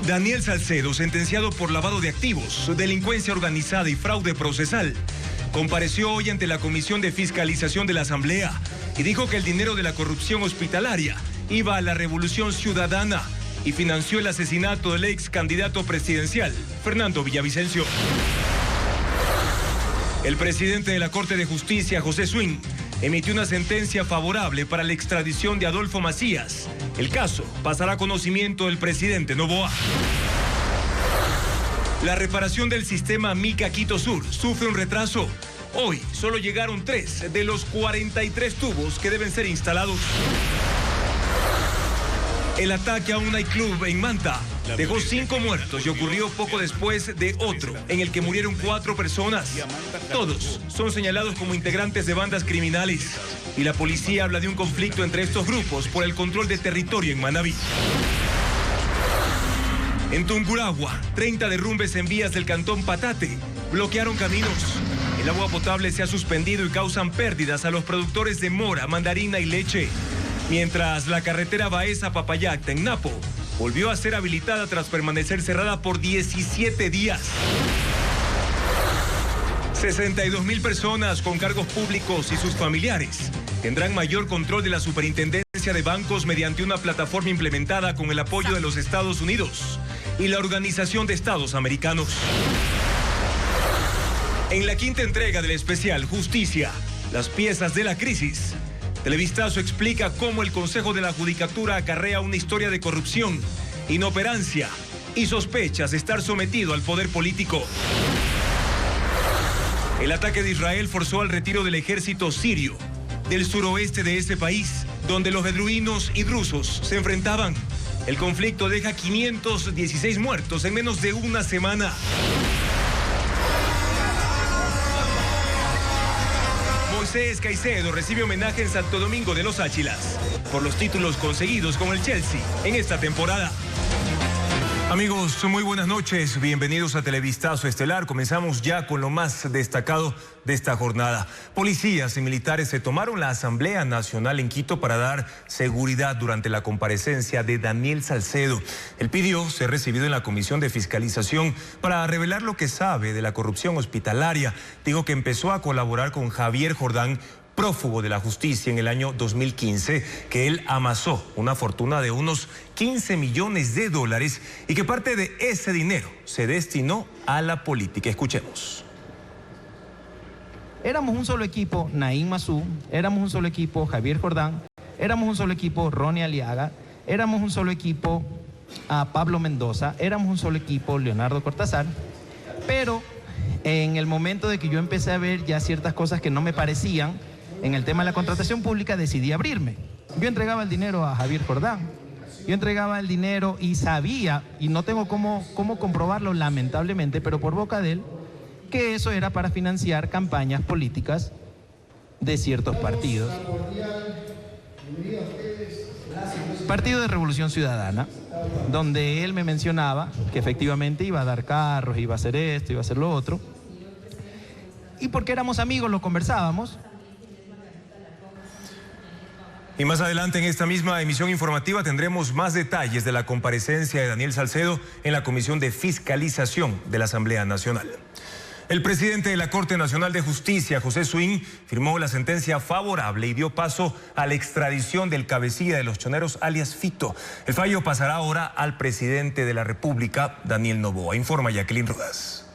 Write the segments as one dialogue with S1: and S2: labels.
S1: Daniel Salcedo, sentenciado por lavado de activos, delincuencia organizada y fraude procesal, compareció hoy ante la Comisión de Fiscalización de la Asamblea y dijo que el dinero de la corrupción hospitalaria iba a la Revolución Ciudadana y financió el asesinato del ex candidato presidencial, Fernando Villavicencio. El presidente de la Corte de Justicia, José Swing, emitió una sentencia favorable para la extradición de Adolfo Macías. El caso pasará a conocimiento del presidente Noboa. La reparación del sistema Mica Quito Sur sufre un retraso. Hoy solo llegaron 3 de los 43 tubos que deben ser instalados. El ataque a un nightclub en Manta dejó 5 muertos y ocurrió poco después de otro, en el que murieron 4 personas. Todos son señalados como integrantes de bandas criminales y la policía habla de un conflicto entre estos grupos por el control de territorio en Manabí. En Tungurahua, 30 derrumbes en vías del cantón Patate bloquearon caminos. El agua potable se ha suspendido y causan pérdidas a los productores de mora, mandarina y leche. Mientras la carretera Baeza-Papayacta en Napo volvió a ser habilitada tras permanecer cerrada por 17 días. 62,000 personas con cargos públicos y sus familiares tendrán mayor control de la superintendencia de bancos mediante una plataforma implementada con el apoyo de los Estados Unidos y la Organización de Estados Americanos. En la quinta entrega del especial Justicia, las piezas de la crisis, Televistazo explica cómo el Consejo de la Judicatura acarrea una historia de corrupción, inoperancia y sospechas de estar sometido al poder político. El ataque de Israel forzó al retiro del ejército sirio del suroeste de ese país, donde los beduinos y drusos se enfrentaban. El conflicto deja 516 muertos en menos de una semana. Moisés Caicedo recibe homenaje en Santo Domingo de los Áchilas por los títulos conseguidos con el Chelsea en esta temporada. Amigos, muy buenas noches, bienvenidos a Televistazo Estelar. Comenzamos ya con lo más destacado de esta jornada. Policías y militares se tomaron la Asamblea Nacional en Quito para dar seguridad durante la comparecencia de Daniel Salcedo. Él pidió ser recibido en la Comisión de Fiscalización para revelar lo que sabe de la corrupción hospitalaria. Dijo que empezó a colaborar con Javier Jordán, prófugo de la justicia en el año 2015, que él amasó una fortuna de unos 15 millones de dólares y que parte de ese dinero se destinó a la política. Escuchemos.
S2: Éramos un solo equipo, Naín Mazú, éramos un solo equipo, Javier Jordán, éramos un solo equipo, Ronnie Aliaga, éramos un solo equipo, Pablo Mendoza, éramos un solo equipo, Leonardo Cortázar, pero en el momento de que yo empecé a ver ya ciertas cosas que no me parecían, en el tema de la contratación pública decidí abrirme. Yo entregaba el dinero a Javier Jordán. Yo entregaba el dinero y sabía, y no tengo cómo comprobarlo lamentablemente, pero por boca de él, que eso era para financiar campañas políticas de ciertos partidos. Partido de Revolución Ciudadana, donde él me mencionaba que efectivamente iba a dar carros, iba a hacer esto, iba a hacer lo otro. Y porque éramos amigos, lo conversábamos.
S1: Y más adelante en esta misma emisión informativa tendremos más detalles de la comparecencia de Daniel Salcedo en la Comisión de Fiscalización de la Asamblea Nacional. El presidente de la Corte Nacional de Justicia, José Swing, firmó la sentencia favorable y dio paso a la extradición del cabecilla de los choneros, alias Fito. El fallo pasará ahora al presidente de la República, Daniel Noboa. Informa Jacqueline Rodas.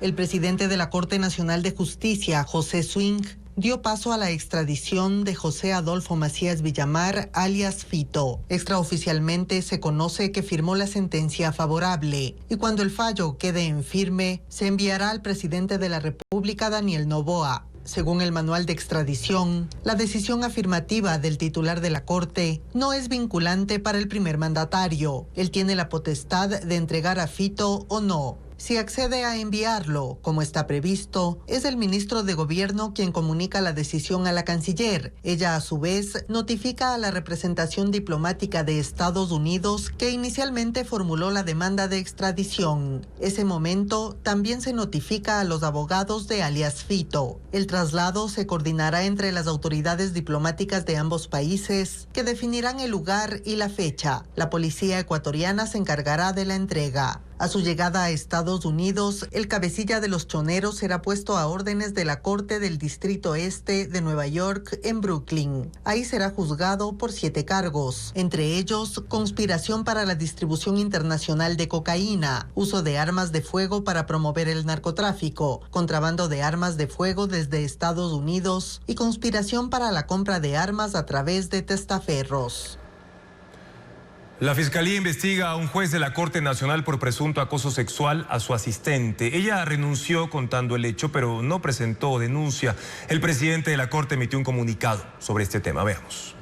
S3: El presidente de la Corte Nacional de Justicia, José Swing, dio paso a la extradición de José Adolfo Macías Villamar, alias Fito. Extraoficialmente se conoce que firmó la sentencia favorable y cuando el fallo quede en firme, se enviará al presidente de la República, Daniel Noboa. Según el manual de extradición, la decisión afirmativa del titular de la Corte no es vinculante para el primer mandatario. Él tiene la potestad de entregar a Fito o no. Si accede a enviarlo, como está previsto, es el ministro de Gobierno quien comunica la decisión a la canciller. Ella, a su vez, notifica a la representación diplomática de Estados Unidos que inicialmente formuló la demanda de extradición. Ese momento también se notifica a los abogados de alias Fito. El traslado se coordinará entre las autoridades diplomáticas de ambos países, que definirán el lugar y la fecha. La policía ecuatoriana se encargará de la entrega. A su llegada a Estados Unidos, el cabecilla de los choneros será puesto a órdenes de la Corte del Distrito Este de Nueva York en Brooklyn. Ahí será juzgado por 7 cargos, entre ellos conspiración para la distribución internacional de cocaína, uso de armas de fuego para promover el narcotráfico, contrabando de armas de fuego desde Estados Unidos y conspiración para la compra de armas a través de testaferros.
S1: La Fiscalía investiga a un juez de la Corte Nacional por presunto acoso sexual a su asistente. Ella renunció contando el hecho, pero no presentó denuncia. El presidente de la Corte emitió un comunicado sobre este tema. Veamos.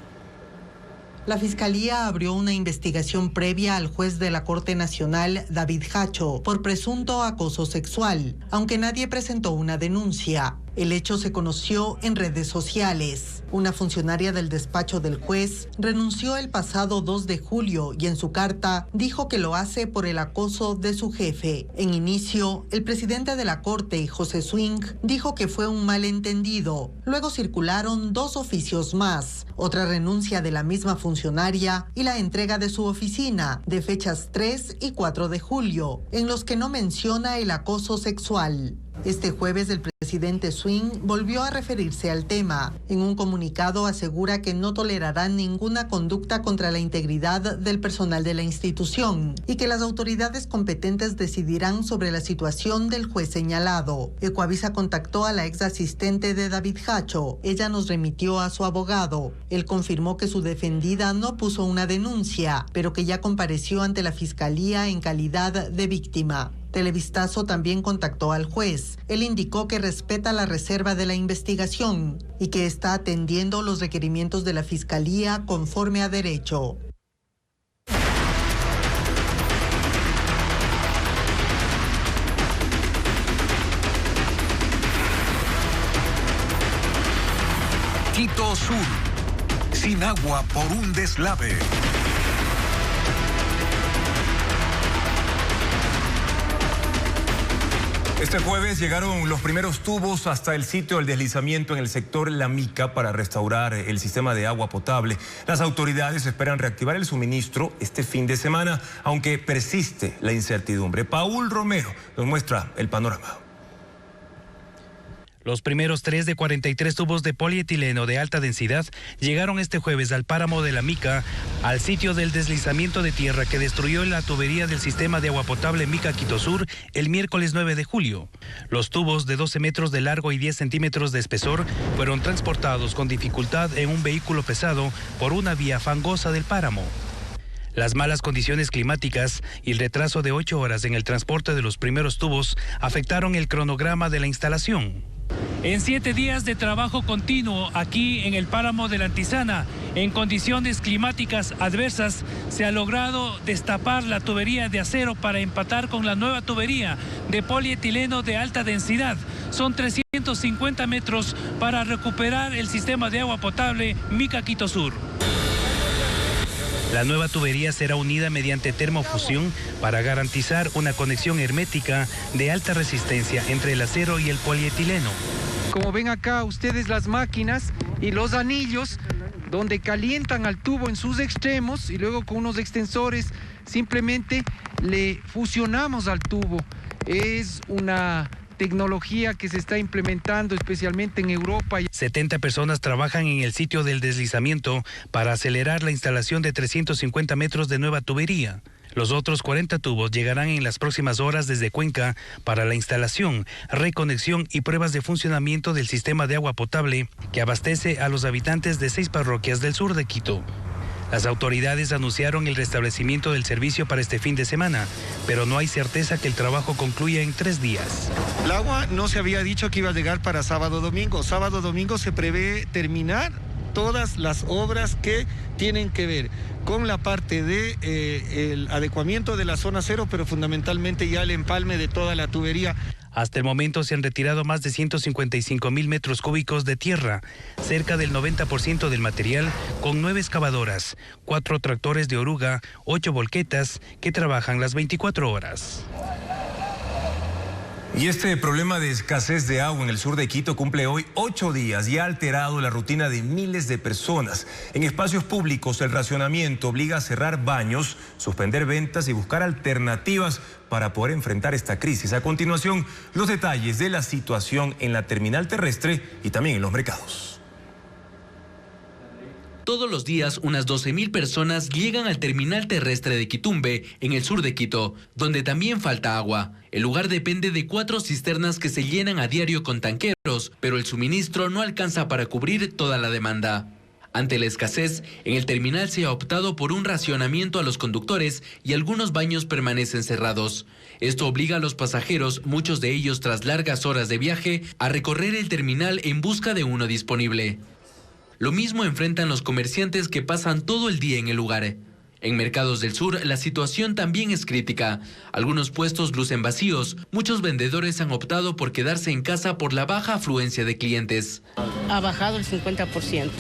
S3: La Fiscalía abrió una investigación previa al juez de la Corte Nacional, David Hacho, por presunto acoso sexual, aunque nadie presentó una denuncia. El hecho se conoció en redes sociales. Una funcionaria del despacho del juez renunció el pasado 2 de julio y en su carta dijo que lo hace por el acoso de su jefe. En inicio, el presidente de la Corte, José Swing, dijo que fue un malentendido. Luego circularon 2 oficios más, otra renuncia de la misma funcionaria y la entrega de su oficina de fechas 3 y 4 de julio, en los que no menciona el acoso sexual. Este jueves el presidente Swing volvió a referirse al tema. En un comunicado asegura que no tolerarán ninguna conducta contra la integridad del personal de la institución y que las autoridades competentes decidirán sobre la situación del juez señalado. Ecuavisa contactó a la ex asistente de David Hacho. Ella nos remitió a su abogado. Él confirmó que su defendida no puso una denuncia, pero que ya compareció ante la Fiscalía en calidad de víctima. Televistazo también contactó al juez. Él indicó que respeta la reserva de la investigación y que está atendiendo los requerimientos de la Fiscalía conforme a derecho.
S4: Quito Sur, sin agua por un deslave.
S1: Este jueves llegaron los primeros tubos hasta el sitio del deslizamiento en el sector La Mica para restaurar el sistema de agua potable. Las autoridades esperan reactivar el suministro este fin de semana, aunque persiste la incertidumbre. Paul Romero nos muestra el panorama.
S5: Los primeros 3 de 43 tubos de polietileno de alta densidad llegaron este jueves al páramo de La Mica, al sitio del deslizamiento de tierra que destruyó la tubería del sistema de agua potable Mica Quito Sur el miércoles 9 de julio. Los tubos de 12 metros de largo y 10 centímetros de espesor fueron transportados con dificultad en un vehículo pesado por una vía fangosa del páramo. Las malas condiciones climáticas y el retraso de 8 horas en el transporte de los primeros tubos afectaron el cronograma de la instalación. En 7 días de trabajo continuo aquí en el páramo de la Antisana, en condiciones climáticas adversas, se ha logrado destapar la tubería de acero para empatar con la nueva tubería de polietileno de alta densidad. Son 350 metros para recuperar el sistema de agua potable Mica Quito Sur. La nueva tubería será unida mediante termofusión para garantizar una conexión hermética de alta resistencia entre el acero y el polietileno.
S6: Como ven acá ustedes las máquinas y los anillos donde calientan al tubo en sus extremos y luego con unos extensores simplemente le fusionamos al tubo. Es una tecnología que se está implementando especialmente en Europa.
S5: 70 personas trabajan en el sitio del deslizamiento para acelerar la instalación de 350 metros de nueva tubería. Los otros 40 tubos llegarán en las próximas horas desde Cuenca para la instalación, reconexión y pruebas de funcionamiento del sistema de agua potable que abastece a los habitantes de 6 parroquias del sur de Quito. Las autoridades anunciaron el restablecimiento del servicio para este fin de semana, pero no hay certeza que el trabajo concluya en 3 días.
S7: El agua no se había dicho que iba a llegar para sábado-domingo. Sábado-domingo se prevé terminar todas las obras que tienen que ver con la parte de el adecuamiento de la zona cero, pero fundamentalmente ya el empalme de toda la tubería.
S5: Hasta el momento se han retirado más de 155,000 metros cúbicos de tierra, cerca del 90% del material, con 9 excavadoras, 4 tractores de oruga, 8 volquetas que trabajan las 24 horas.
S1: Y este problema de escasez de agua en el sur de Quito cumple hoy 8 días y ha alterado la rutina de miles de personas. En espacios públicos el racionamiento obliga a cerrar baños, suspender ventas y buscar alternativas para poder enfrentar esta crisis. A continuación, los detalles de la situación en la terminal terrestre y también en los mercados.
S8: Todos los días, unas 12,000 personas llegan al terminal terrestre de Quitumbe, en el sur de Quito, donde también falta agua. El lugar depende de 4 cisternas que se llenan a diario con tanqueros, pero el suministro no alcanza para cubrir toda la demanda. Ante la escasez, en el terminal se ha optado por un racionamiento a los conductores y algunos baños permanecen cerrados. Esto obliga a los pasajeros, muchos de ellos tras largas horas de viaje, a recorrer el terminal en busca de uno disponible. Lo mismo enfrentan los comerciantes que pasan todo el día en el lugar. En mercados del sur, la situación también es crítica. Algunos puestos lucen vacíos. Muchos vendedores han optado por quedarse en casa por la baja afluencia de clientes.
S9: Ha bajado el 50%.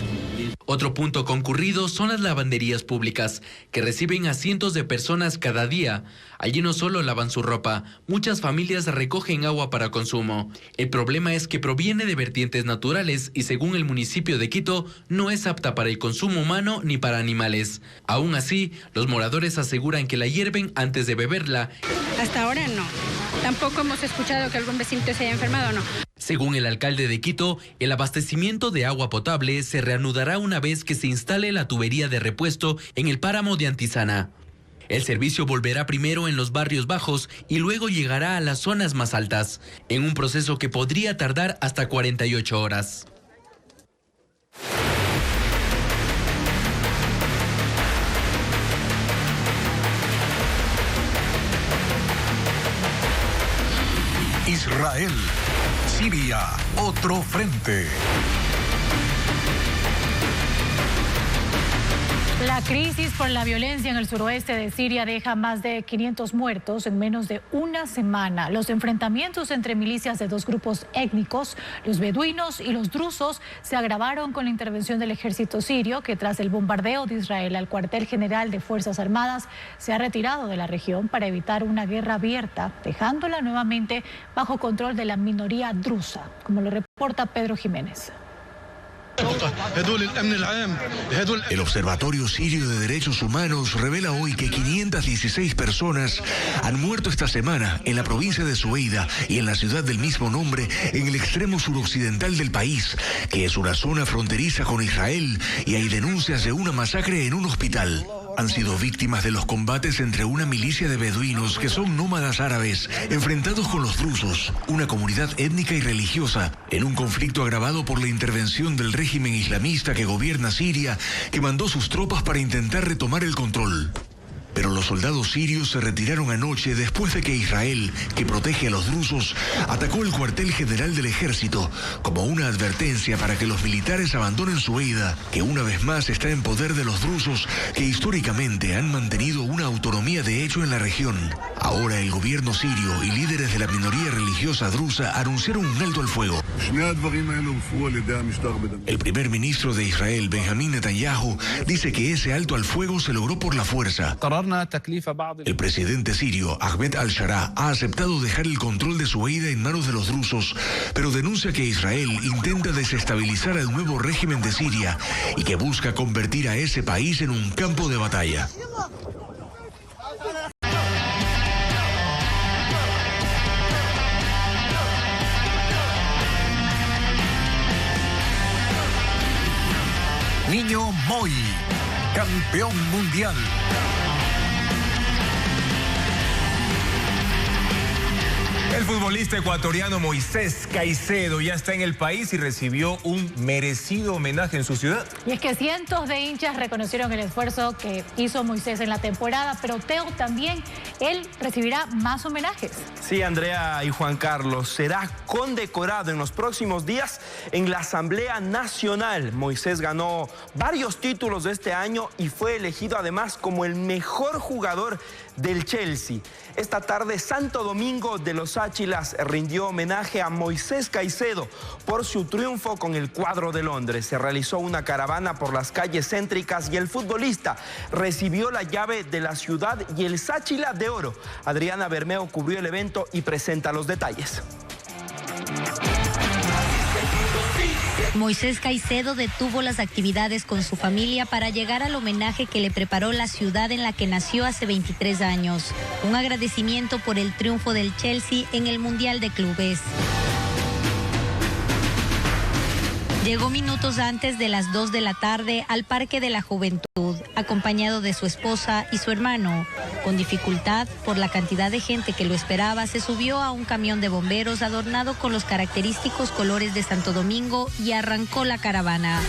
S8: Otro punto concurrido son las lavanderías públicas, que reciben a cientos de personas cada día. Allí no solo lavan su ropa, muchas familias recogen agua para consumo. El problema es que proviene de vertientes naturales y según el municipio de Quito, no es apta para el consumo humano ni para animales. Aún así, los moradores aseguran que la hierven antes de beberla.
S10: Hasta ahora no. Tampoco hemos escuchado que algún vecino se haya enfermado, ¿no?
S8: Según el alcalde de Quito, el abastecimiento de agua potable se reanudará una vez que se instale la tubería de repuesto en el páramo de Antisana. El servicio volverá primero en los barrios bajos y luego llegará a las zonas más altas, en un proceso que podría tardar hasta 48 horas.
S4: Israel, Siria, otro frente.
S11: La crisis por la violencia en el suroeste de Siria deja más de 500 muertos en menos de una semana. Los enfrentamientos entre milicias de 2 grupos étnicos, los beduinos y los drusos, se agravaron con la intervención del ejército sirio, que tras el bombardeo de Israel al cuartel general de Fuerzas Armadas, se ha retirado de la región para evitar una guerra abierta, dejándola nuevamente bajo control de la minoría drusa, como lo reporta Pedro Jiménez.
S12: El Observatorio Sirio de Derechos Humanos revela hoy que 516 personas han muerto esta semana en la provincia de Sueida y en la ciudad del mismo nombre, en el extremo suroccidental del país, que es una zona fronteriza con Israel, y hay denuncias de una masacre en un hospital. Han sido víctimas de los combates entre una milicia de beduinos que son nómadas árabes, enfrentados con los drusos, una comunidad étnica y religiosa, en un conflicto agravado por la intervención del régimen islamista que gobierna Siria, que mandó sus tropas para intentar retomar el control. Pero los soldados sirios se retiraron anoche después de que Israel, que protege a los drusos, atacó el cuartel general del ejército como una advertencia para que los militares abandonen Sueida, que una vez más está en poder de los drusos, que históricamente han mantenido una autonomía de hecho en la región. Ahora el gobierno sirio y líderes de la minoría religiosa drusa anunciaron un alto al fuego. El primer ministro de Israel, Benjamín Netanyahu, dice que ese alto al fuego se logró por la fuerza. El presidente sirio, Ahmed al-Shara, ha aceptado dejar el control de Sueida en manos de los drusos, pero denuncia que Israel intenta desestabilizar al nuevo régimen de Siria y que busca convertir a ese país en un campo de batalla.
S4: Niño Moy, campeón mundial.
S1: El futbolista ecuatoriano Moisés Caicedo ya está en el país y recibió un merecido homenaje en su ciudad.
S11: Y es que cientos de hinchas reconocieron el esfuerzo que hizo Moisés en la temporada, pero Teo también, él recibirá más homenajes.
S13: Sí, Andrea y Juan Carlos, será condecorado en los próximos días en la Asamblea Nacional. Moisés ganó varios títulos de este año y fue elegido además como el mejor jugador del Chelsea. Esta tarde, Santo Domingo de los Áchilas rindió homenaje a Moisés Caicedo por su triunfo con el cuadro de Londres. Se realizó una caravana por las calles céntricas y el futbolista recibió la llave de la ciudad y el Sáchila de Oro. Adriana Bermeo cubrió el evento y presenta los detalles.
S14: Moisés Caicedo detuvo las actividades con su familia para llegar al homenaje que le preparó la ciudad en la que nació hace 23 años. Un agradecimiento por el triunfo del Chelsea en el Mundial de Clubes. Llegó minutos antes de las 2 de la tarde al Parque de la Juventud, acompañado de su esposa y su hermano. Con dificultad, por la cantidad de gente que lo esperaba, se subió a un camión de bomberos adornado con los característicos colores de Santo Domingo y arrancó la caravana.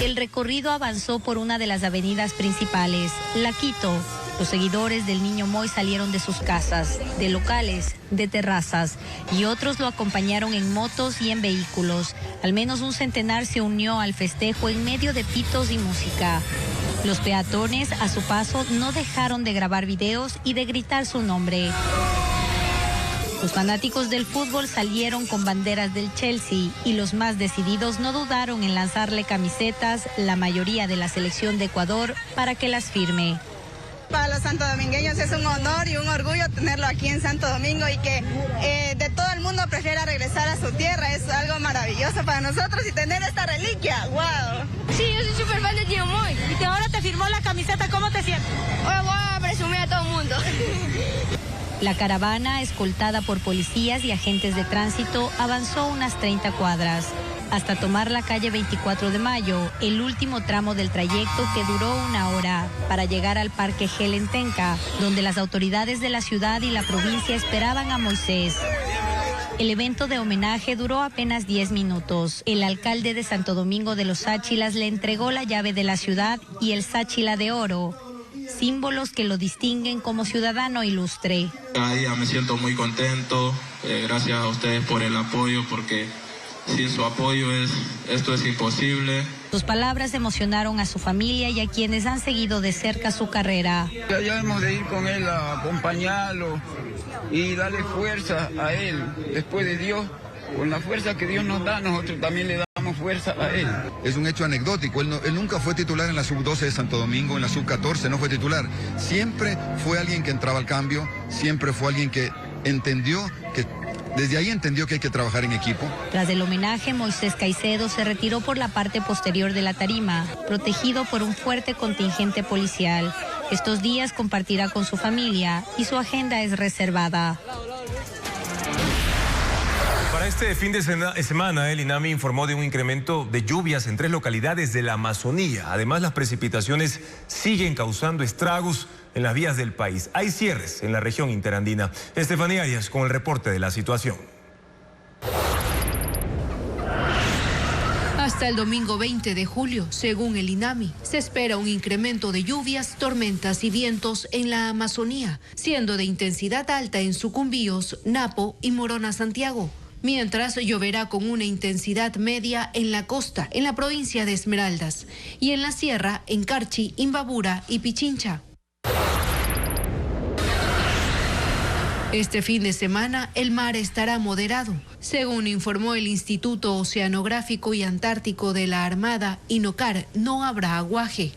S14: El recorrido avanzó por una de las avenidas principales, La Quito. Los seguidores del niño Moy salieron de sus casas, de locales, de terrazas, y otros lo acompañaron en motos y en vehículos. Al menos un centenar se unió al festejo en medio de pitos y música. Los peatones, a su paso, no dejaron de grabar videos y de gritar su nombre. Los fanáticos del fútbol salieron con banderas del Chelsea y los más decididos no dudaron en lanzarle camisetas, la mayoría de la selección de Ecuador, para que las firme.
S15: Para los santodomingueños es un honor y un orgullo tenerlo aquí en Santo Domingo y que de todo el mundo prefiera regresar a su tierra. Es algo maravilloso para nosotros y tener esta reliquia. ¡Wow!
S16: Sí, yo soy súper fan de Tío Moy.
S11: Y que ahora te firmó la camiseta, ¿cómo te sientes?
S16: Ahora voy a presumir a todo el mundo.
S14: La caravana, escoltada por policías y agentes de tránsito, avanzó unas 30 cuadras. Hasta tomar la calle 24 de Mayo, el último tramo del trayecto que duró 1 hora, para llegar al Parque Gelentenca, donde las autoridades de la ciudad y la provincia esperaban a Moisés. El evento de homenaje duró apenas 10 minutos. El alcalde de Santo Domingo de los Áchilas le entregó la llave de la ciudad y el Sáchila de Oro, símbolos que lo distinguen como ciudadano ilustre.
S17: Cada día me siento muy contento, gracias a ustedes por el apoyo, porque sin su apoyo esto es imposible.
S14: Sus palabras emocionaron a su familia y a quienes han seguido de cerca su carrera.
S18: Ya hemos de ir con él a acompañarlo y darle fuerza a él. Después de Dios, con la fuerza que Dios nos da, nosotros también le damos fuerza a él.
S19: Es un hecho anecdótico, él nunca fue titular en la sub-12 de Santo Domingo, en la sub-14 no fue titular. Siempre fue alguien que entraba al cambio, siempre fue alguien que entendió que... Desde ahí entendió que hay que trabajar en equipo.
S14: Tras el homenaje, Moisés Caicedo se retiró por la parte posterior de la tarima, protegido por un fuerte contingente policial. Estos días compartirá con su familia y su agenda es reservada.
S1: Para este fin de semana, el INAMI informó de un incremento de lluvias en 3 localidades de la Amazonía. Además, las precipitaciones siguen causando estragos en las vías del país. Hay cierres en la región interandina. Estefanía Arias con el reporte de la situación.
S20: Hasta el domingo 20 de julio, según el INAMI, se espera un incremento de lluvias, tormentas y vientos en la Amazonía, siendo de intensidad alta en Sucumbíos, Napo y Morona, Santiago. Mientras lloverá con una intensidad media en la costa, en la provincia de Esmeraldas, y en la sierra, en Carchi, Imbabura y Pichincha. Este fin de semana el mar estará moderado. Según informó el Instituto Oceanográfico y Antártico de la Armada, INOCAR, no habrá aguaje.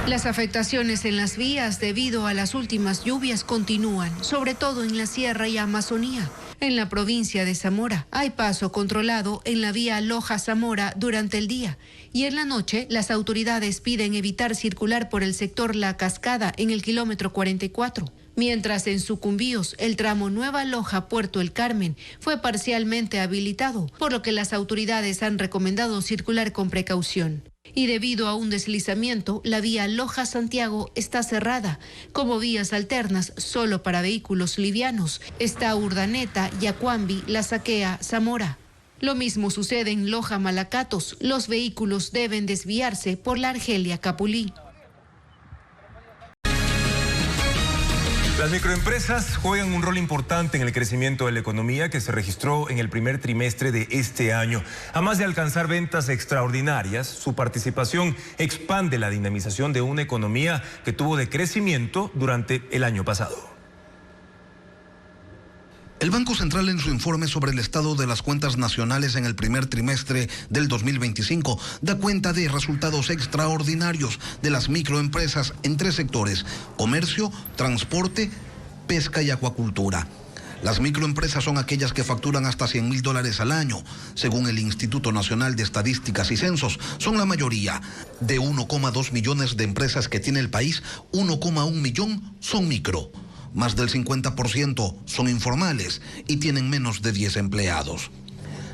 S20: Las afectaciones en las vías debido a las últimas lluvias continúan, sobre todo en la Sierra y Amazonía. En la provincia de Zamora hay paso controlado en la vía Loja-Zamora durante el día y en la noche las autoridades piden evitar circular por el sector La Cascada en el kilómetro 44. Mientras en Sucumbíos, el tramo Nueva Loja-Puerto El Carmen fue parcialmente habilitado, por lo que las autoridades han recomendado circular con precaución. Y debido a un deslizamiento, la vía Loja-Santiago está cerrada. Como vías alternas, solo para vehículos livianos, está Urdaneta, Yacuambi, La Saquea, Zamora. Lo mismo sucede en Loja-Malacatos. Los vehículos deben desviarse por la Argelia-Capulí.
S1: Las microempresas juegan un rol importante en el crecimiento de la economía que se registró en el primer trimestre de este año. Además de alcanzar ventas extraordinarias, su participación expande la dinamización de una economía que tuvo decrecimiento durante el año pasado.
S21: El Banco Central, en su informe sobre el estado de las cuentas nacionales en el primer trimestre del 2025, da cuenta de resultados extraordinarios de las microempresas en 3 sectores: comercio, transporte, pesca y acuacultura. Las microempresas son aquellas que facturan hasta $100,000 al año. Según el Instituto Nacional de Estadísticas y Censos, son la mayoría. De 1,2 millones de empresas que tiene el país, 1,1 millón son micro. Más del 50% son informales y tienen menos de 10 empleados.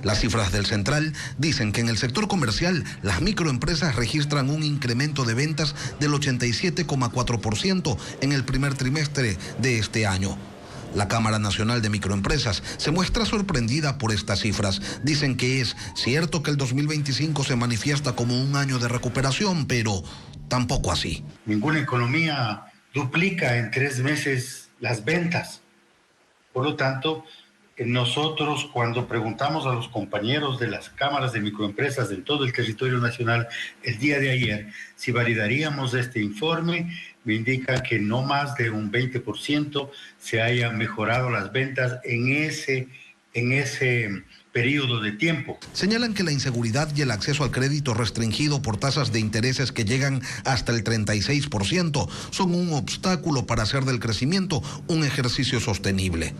S21: Las cifras del Central dicen que en el sector comercial las microempresas registran un incremento de ventas del 87,4% en el primer trimestre de este año. La Cámara Nacional de Microempresas se muestra sorprendida por estas cifras. Dicen que es cierto que el 2025 se manifiesta como un año de recuperación, pero tampoco así.
S22: Ninguna economía duplica en 3 meses las ventas. Por lo tanto, nosotros cuando preguntamos a los compañeros de las cámaras de microempresas en todo el territorio nacional el día de ayer si validaríamos este informe, me indican que no más de un 20% se hayan mejorado las ventas en ese periodo de tiempo.
S21: Señalan que la inseguridad y el acceso al crédito restringido por tasas de intereses que llegan hasta el 36% son un obstáculo para hacer del crecimiento un ejercicio sostenible.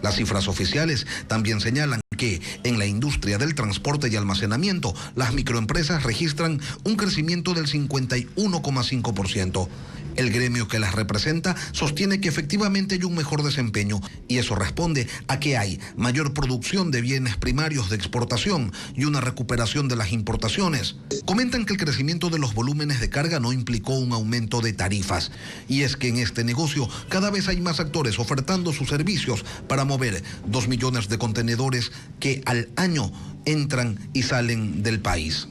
S21: Las cifras oficiales también señalan que en la industria del transporte y almacenamiento, las microempresas registran un crecimiento del 51,5%. El gremio que las representa sostiene que efectivamente hay un mejor desempeño y eso responde a que hay mayor producción de bienes primarios de exportación y una recuperación de las importaciones. Comentan que el crecimiento de los volúmenes de carga no implicó un aumento de tarifas y es que en este negocio cada vez hay más actores ofertando sus servicios para mover 2 millones de contenedores que al año entran y salen del país.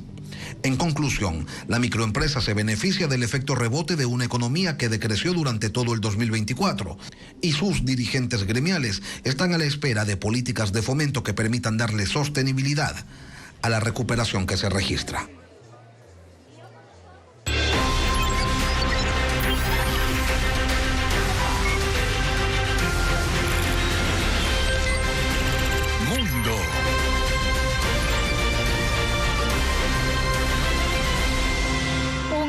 S21: En conclusión, la microempresa se beneficia del efecto rebote de una economía que decreció durante todo el 2024 y sus dirigentes gremiales están a la espera de políticas de fomento que permitan darle sostenibilidad a la recuperación que se registra.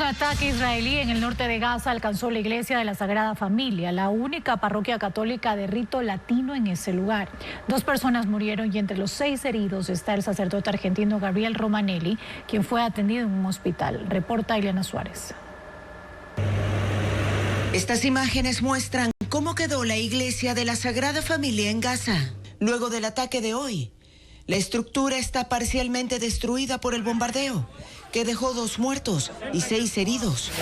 S11: Ataque israelí en el norte de Gaza alcanzó la iglesia de la Sagrada Familia, la única parroquia católica de rito latino en ese lugar. 2 personas murieron y entre los 6 heridos está el sacerdote argentino Gabriel Romanelli, quien fue atendido en un hospital. Reporta Ileana Suárez.
S23: Estas imágenes muestran cómo quedó la iglesia de la Sagrada Familia en Gaza luego del ataque de hoy. La estructura está parcialmente destruida por el bombardeo, que dejó 2 muertos y 6 heridos.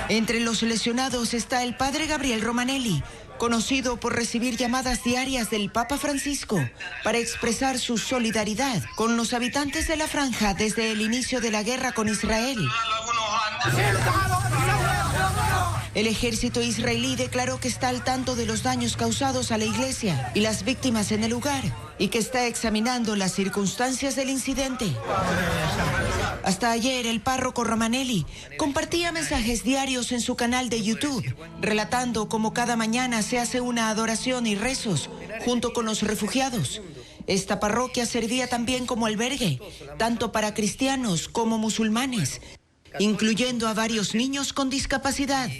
S23: Entre los lesionados está el padre Gabriel Romanelli, conocido por recibir llamadas diarias del Papa Francisco para expresar su solidaridad con los habitantes de la franja desde el inicio de la guerra con Israel. El ejército israelí declaró que está al tanto de los daños causados a la iglesia y las víctimas en el lugar y que está examinando las circunstancias del incidente. Hasta ayer, el párroco Romanelli compartía mensajes diarios en su canal de YouTube, relatando cómo cada mañana se hace una adoración y rezos junto con los refugiados. Esta parroquia servía también como albergue, tanto para cristianos como musulmanes, incluyendo a varios niños con discapacidad.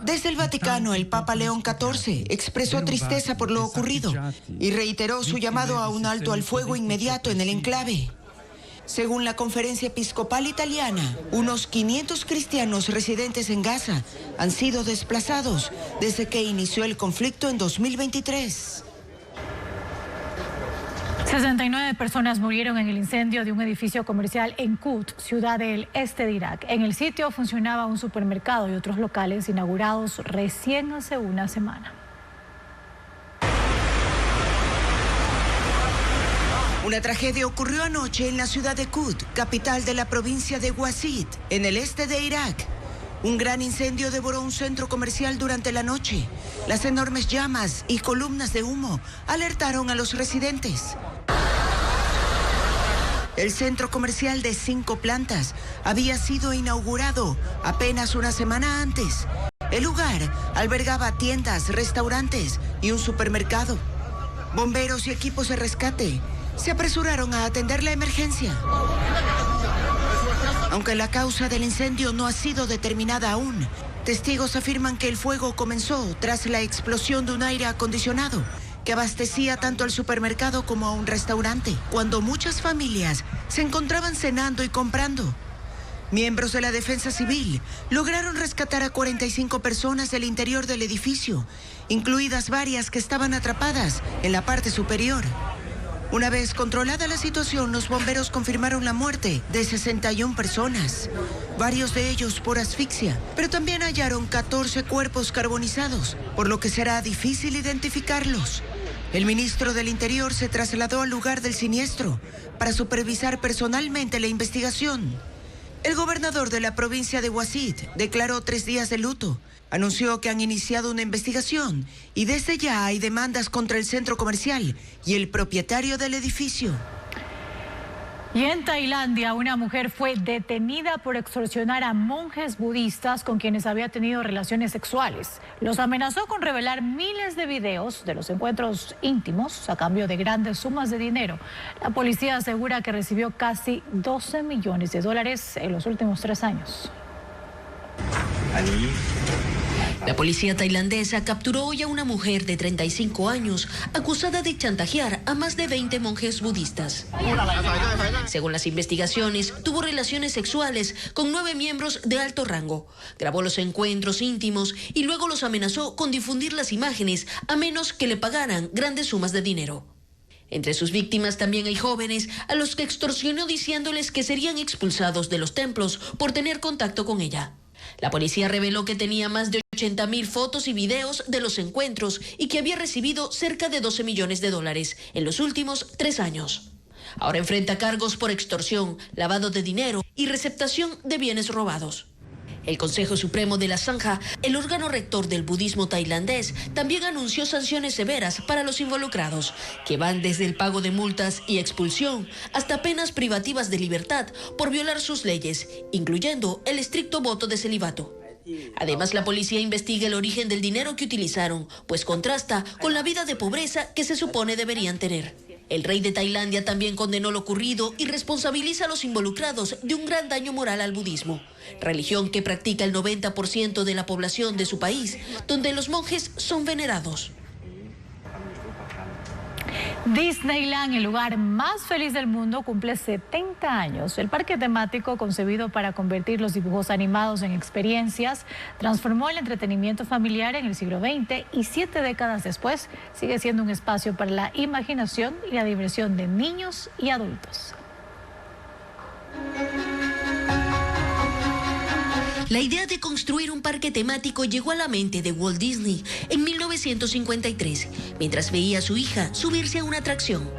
S23: Desde el Vaticano, el Papa León XIV expresó tristeza por lo ocurrido y reiteró su llamado a un alto al fuego inmediato en el enclave. Según la Conferencia Episcopal Italiana, unos 500 cristianos residentes en Gaza han sido desplazados desde que inició el conflicto en 2023.
S11: 69 personas murieron en el incendio de un edificio comercial en Kut, ciudad del este de Irak. En el sitio funcionaba un supermercado y otros locales inaugurados recién hace una semana.
S23: Una tragedia ocurrió anoche en la ciudad de Kut, capital de la provincia de Wasit, en el este de Irak. Un gran incendio devoró un centro comercial durante la noche. Las enormes llamas y columnas de humo alertaron a los residentes. El centro comercial de 5 plantas había sido inaugurado apenas una semana antes. El lugar albergaba tiendas, restaurantes y un supermercado. Bomberos y equipos de rescate se apresuraron a atender la emergencia. Aunque la causa del incendio no ha sido determinada aún, testigos afirman que el fuego comenzó tras la explosión de un aire acondicionado que abastecía tanto al supermercado como a un restaurante, cuando muchas familias se encontraban cenando y comprando. Miembros de la Defensa Civil lograron rescatar a 45 personas del interior del edificio, incluidas varias que estaban atrapadas en la parte superior. Una vez controlada la situación, los bomberos confirmaron la muerte de 61 personas, varios de ellos por asfixia, pero también hallaron 14 cuerpos carbonizados, por lo que será difícil identificarlos. El ministro del Interior se trasladó al lugar del siniestro para supervisar personalmente la investigación. El gobernador de la provincia de Wasit declaró 3 días de luto. Anunció que han iniciado una investigación y desde ya hay demandas contra el centro comercial y el propietario del edificio.
S11: Y en Tailandia, una mujer fue detenida por extorsionar a monjes budistas con quienes había tenido relaciones sexuales. Los amenazó con revelar miles de videos de los encuentros íntimos a cambio de grandes sumas de dinero. La policía asegura que recibió casi $12 millones en los últimos 3 años.
S2: La policía tailandesa capturó hoy a una mujer de 35 años acusada de chantajear a más de 20 monjes budistas. Según las investigaciones, tuvo relaciones sexuales con 9 miembros de alto rango, grabó los encuentros íntimos y luego los amenazó con difundir las imágenes a menos que le pagaran grandes sumas de dinero. Entre sus víctimas también hay jóvenes a los que extorsionó diciéndoles que serían expulsados de los templos por tener contacto con ella. La policía reveló que tenía más de 80.000 fotos y videos de los encuentros y que había recibido cerca de $12 millones en los últimos 3 años. Ahora enfrenta cargos por extorsión, lavado de dinero y receptación de bienes robados. El Consejo Supremo de la Sangha, el órgano rector del budismo tailandés, también anunció sanciones severas para los involucrados, que van desde el pago de multas y expulsión hasta penas privativas de libertad por violar sus leyes, incluyendo el estricto voto de celibato. Además, la policía investiga el origen del dinero que utilizaron, pues contrasta con la vida de pobreza que se supone deberían tener. El rey de Tailandia también condenó lo ocurrido y responsabiliza a los involucrados de un gran daño moral al budismo, religión que practica el 90% de la población de su país, donde los monjes son venerados.
S11: Disneyland, el lugar más feliz del mundo, cumple 70 años. El parque temático, concebido para convertir los dibujos animados en experiencias, transformó el entretenimiento familiar en el siglo XX y 7 décadas después sigue siendo un espacio para la imaginación y la diversión de niños y adultos.
S2: La idea de construir un parque temático llegó a la mente de Walt Disney en 1953, mientras veía a su hija subirse a una atracción.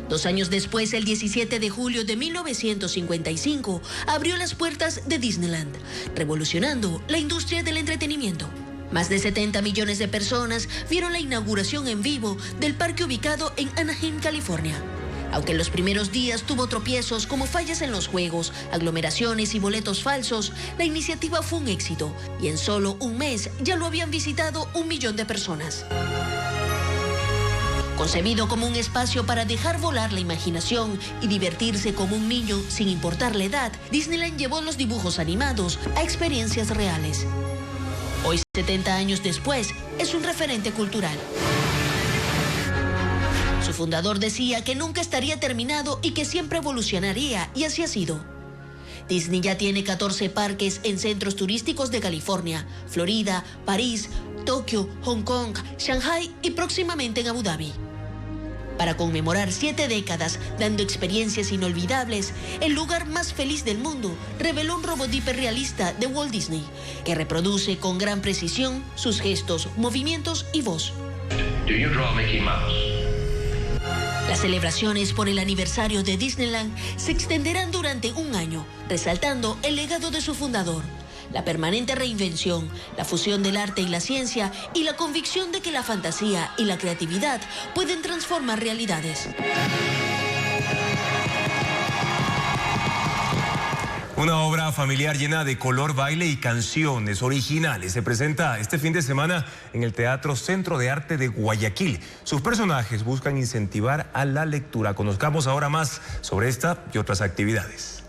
S2: 2 años después, el 17 de julio de 1955, abrió las puertas de Disneyland, revolucionando la industria del entretenimiento. Más de 70 millones de personas vieron la inauguración en vivo del parque ubicado en Anaheim, California. Aunque en los primeros días tuvo tropiezos como fallas en los juegos, aglomeraciones y boletos falsos, la iniciativa fue un éxito y en solo un mes ya lo habían visitado 1 millón de personas. Concebido como un espacio para dejar volar la imaginación y divertirse como un niño sin importar la edad, Disneyland llevó los dibujos animados a experiencias reales. Hoy, 70 años después, es un referente cultural. Su fundador decía que nunca estaría terminado y que siempre evolucionaría, y así ha sido. Disney ya tiene 14 parques en centros turísticos de California, Florida, París, Tokio, Hong Kong, Shanghai y próximamente en Abu Dhabi. Para conmemorar 7 décadas dando experiencias inolvidables, el lugar más feliz del mundo reveló un robot hiperrealista de Walt Disney, que reproduce con gran precisión sus gestos, movimientos y voz.
S3: Do you draw Mickey Mouse?
S2: Las celebraciones por el aniversario de Disneyland se extenderán durante un año, resaltando el legado de su fundador, la permanente reinvención, la fusión del arte y la ciencia y la convicción de que la fantasía y la creatividad pueden transformar realidades.
S1: Una obra familiar llena de color, baile y canciones originales se presenta este fin de semana en el Teatro Centro de Arte de Guayaquil. Sus personajes buscan incentivar a la lectura. Conozcamos ahora más sobre esta y otras actividades.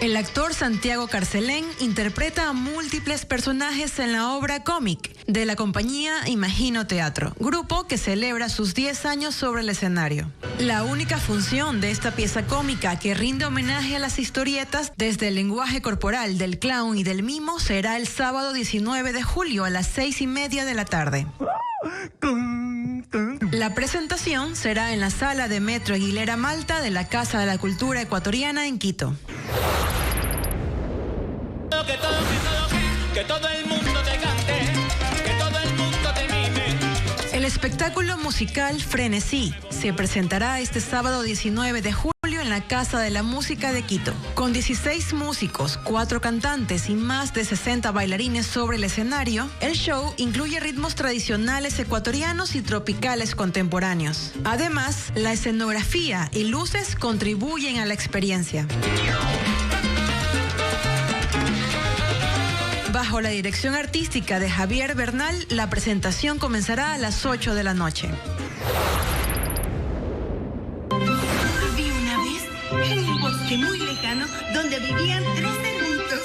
S6: El actor Santiago Carcelén interpreta a múltiples personajes en la obra cómic de la compañía Imagino Teatro, grupo que celebra sus 10 años sobre el escenario. La única función de esta pieza cómica que rinde homenaje a las historietas desde el lenguaje corporal del clown y del mimo será el sábado 19 de julio a las 6:30 de la tarde. La presentación será en la sala de Metro Aguilera Malta de la Casa de la Cultura Ecuatoriana en Quito.
S3: Que todo el mundo te cante, que todo el mundo te mime.
S6: El espectáculo musical Frenesí se presentará este sábado 19 de julio en la Casa de la Música de Quito. Con 16 músicos, 4 cantantes y más de 60 bailarines sobre el escenario, el show incluye ritmos tradicionales ecuatorianos y tropicales contemporáneos. Además, la escenografía y luces contribuyen a la experiencia. Bajo la dirección artística de Javier Bernal, la presentación comenzará a las 8 de la noche.
S7: Vi una vez en un bosque muy lejano donde vivían 3 cerditos.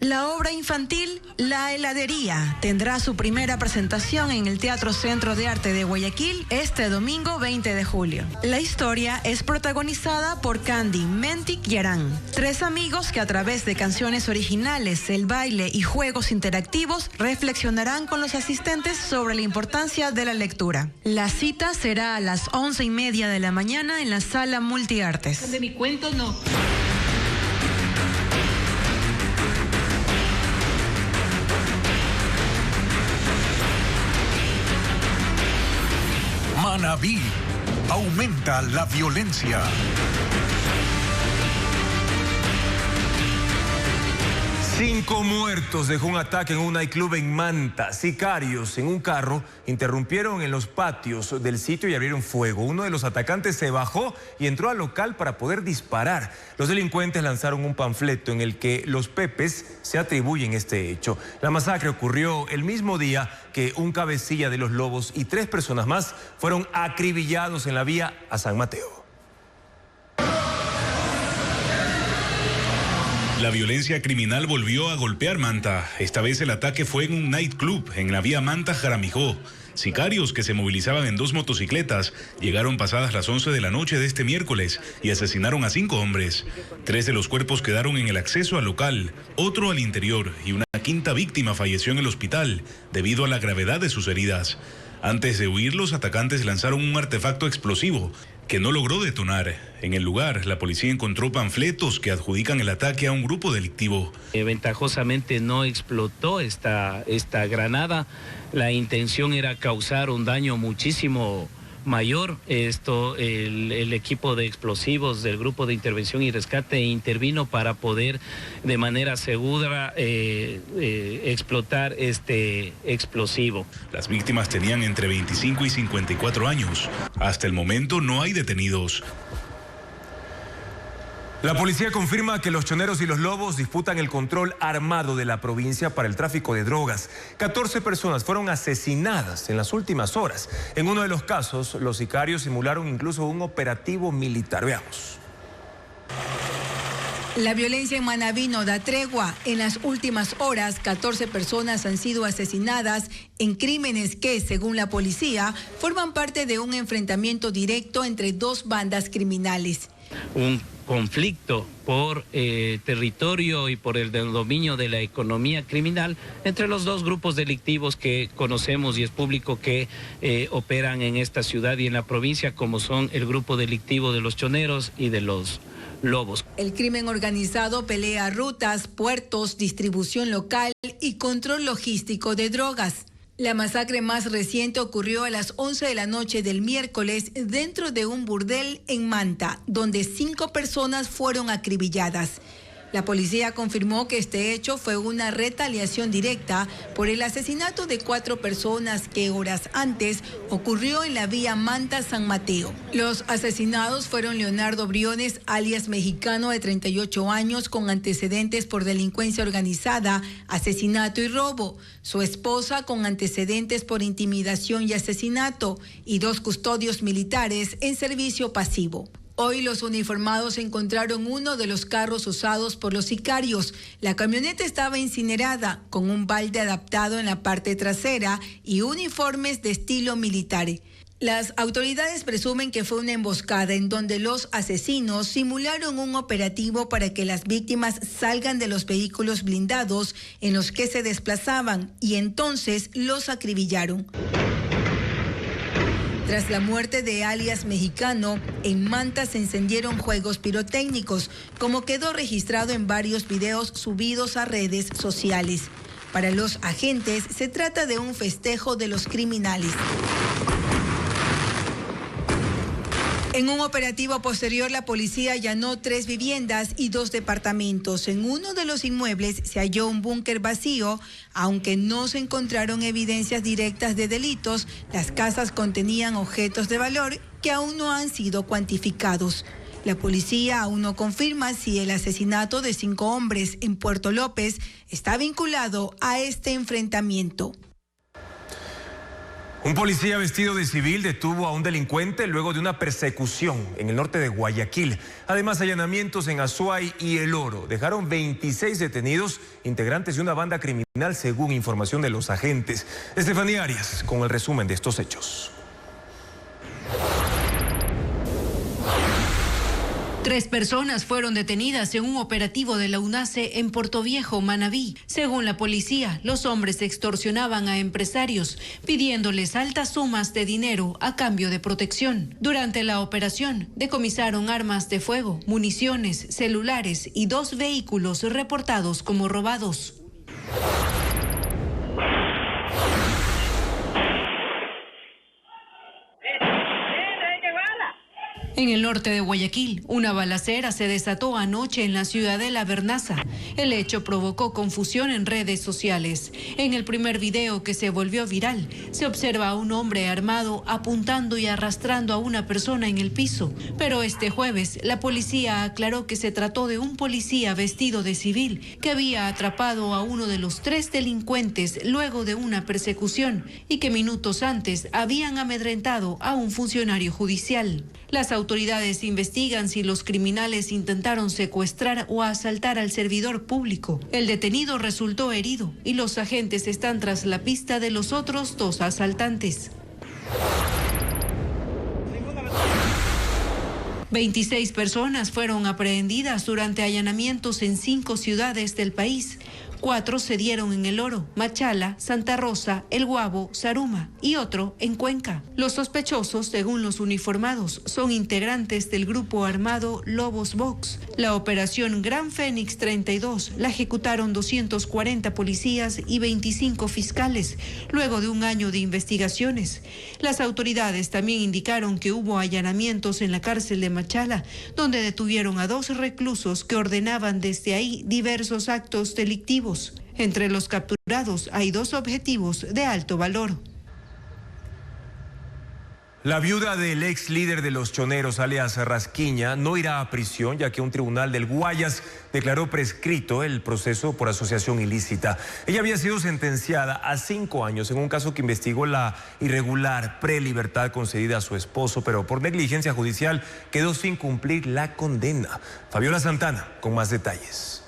S6: La obra infantil La Heladería tendrá su primera presentación en el Teatro Centro de Arte de Guayaquil este domingo 20 de julio. La historia es protagonizada por Candy, Mentic y Arán, 3 amigos que a través de canciones originales, el baile y juegos interactivos reflexionarán con los asistentes sobre la importancia de la lectura. La cita será a las 11:30 de la mañana en la Sala Multiartes.
S7: De mi cuento no.
S4: Manabí, aumenta la violencia.
S1: 5 muertos dejó un ataque en un nightclub en Manta. Sicarios en un carro interrumpieron en los patios del sitio y abrieron fuego. Uno de los atacantes se bajó y entró al local para poder disparar. Los delincuentes lanzaron un panfleto en el que los Pepes se atribuyen este hecho. La masacre ocurrió el mismo día que un cabecilla de los Lobos y 3 personas más fueron acribillados en la vía a San Mateo.
S24: La violencia criminal volvió a golpear Manta. Esta vez el ataque fue en un nightclub en la vía Manta-Jaramijó. Sicarios que se movilizaban en 2 motocicletas llegaron pasadas las 11 de la noche de este miércoles y asesinaron a 5 hombres. 3 de los cuerpos quedaron en el acceso al local, otro al interior y una 5ª víctima falleció en el hospital debido a la gravedad de sus heridas. Antes de huir, los atacantes lanzaron un artefacto explosivo que no logró detonar. En el lugar, la policía encontró panfletos que adjudican el ataque a un grupo delictivo.
S25: Ventajosamente no explotó esta granada. La intención era causar un daño muchísimo mayor. El equipo de explosivos del Grupo de Intervención y Rescate intervino para poder de manera segura explotar este explosivo.
S24: Las víctimas tenían entre 25 y 54 años. Hasta el momento no hay detenidos.
S1: La policía confirma que los choneros y los lobos disputan el control armado de la provincia para el tráfico de drogas. 14 personas fueron asesinadas en las últimas horas. En uno de los casos, los sicarios simularon incluso un operativo militar. Veamos.
S5: La violencia en Manabí no da tregua. En las últimas horas, 14 personas han sido asesinadas en crímenes que, según la policía, forman parte de un enfrentamiento directo entre dos bandas criminales.
S25: Un conflicto por territorio y por el dominio de la economía criminal entre los dos grupos delictivos que conocemos y es público que operan en esta ciudad y en la provincia, como son el grupo delictivo de los choneros y de los lobos.
S5: El crimen organizado pelea rutas, puertos, distribución local y control logístico de drogas. La masacre más reciente ocurrió a las 11 de la noche del miércoles dentro de un burdel en Manta, donde 5 personas fueron acribilladas. La policía confirmó que este hecho fue una retaliación directa por el asesinato de 4 personas que horas antes ocurrió en la vía Manta-San Mateo. Los asesinados fueron Leonardo Briones, alias Mexicano, de 38 años, con antecedentes por delincuencia organizada, asesinato y robo. Su esposa, con antecedentes por intimidación y asesinato, y 2 custodios militares en servicio pasivo. Hoy los uniformados encontraron uno de los carros usados por los sicarios. La camioneta estaba incinerada, con un balde adaptado en la parte trasera y uniformes de estilo militar. Las autoridades presumen que fue una emboscada en donde los asesinos simularon un operativo para que las víctimas salgan de los vehículos blindados en los que se desplazaban y entonces los acribillaron. Tras la muerte de alias Mexicano, en Manta se encendieron juegos pirotécnicos, como quedó registrado en varios videos subidos a redes sociales. Para los agentes, se trata de un festejo de los criminales. En un operativo posterior, la policía allanó 3 viviendas y 2 departamentos. En uno de los inmuebles se halló un búnker vacío. Aunque no se encontraron evidencias directas de delitos, las casas contenían objetos de valor que aún no han sido cuantificados. La policía aún no confirma si el asesinato de 5 hombres en Puerto López está vinculado a este enfrentamiento.
S1: Un policía vestido de civil detuvo a un delincuente luego de una persecución en el norte de Guayaquil. Además, allanamientos en Azuay y El Oro dejaron 26 detenidos, integrantes de una banda criminal, según información de los agentes. Estefanía Arias con el resumen de estos hechos.
S20: 3 personas fueron detenidas en un operativo de la UNACE en Portoviejo, Manabí. Según la policía, los hombres extorsionaban a empresarios pidiéndoles altas sumas de dinero a cambio de protección. Durante la operación, decomisaron armas de fuego, municiones, celulares y 2 vehículos reportados como robados. En el norte de Guayaquil, una balacera se desató anoche en la ciudadela Bernaza. El hecho provocó confusión en redes sociales. En el primer video, que se volvió viral, se observa a un hombre armado apuntando y arrastrando a una persona en el piso. Pero este jueves, la policía aclaró que se trató de un policía vestido de civil que había atrapado a uno de los 3 delincuentes luego de una persecución y que minutos antes habían amedrentado a un funcionario judicial. Las autoridades investigan si los criminales intentaron secuestrar o asaltar al servidor público. El detenido resultó herido y los agentes están tras la pista de los otros 2 asaltantes. 26 personas fueron aprehendidas durante allanamientos en 5 ciudades del país. 4 se dieron en El Oro, Machala, Santa Rosa, El Guabo, Zaruma y otro en Cuenca. Los sospechosos, según los uniformados, son integrantes del grupo armado Lobos Box. La operación Gran Fénix 32 la ejecutaron 240 policías y 25 fiscales, luego de un año de investigaciones. Las autoridades también indicaron que hubo allanamientos en la cárcel de Machala, donde detuvieron a 2 reclusos que ordenaban desde ahí diversos actos delictivos. Entre los capturados hay 2 objetivos de alto valor.
S1: La viuda del ex líder de los choneros, alias Rasquiña, no irá a prisión, ya que un tribunal del Guayas declaró prescrito el proceso por asociación ilícita. Ella había sido sentenciada a 5 años en un caso que investigó la irregular prelibertad concedida a su esposo, pero por negligencia judicial quedó sin cumplir la condena. Fabiola Santana, con más detalles.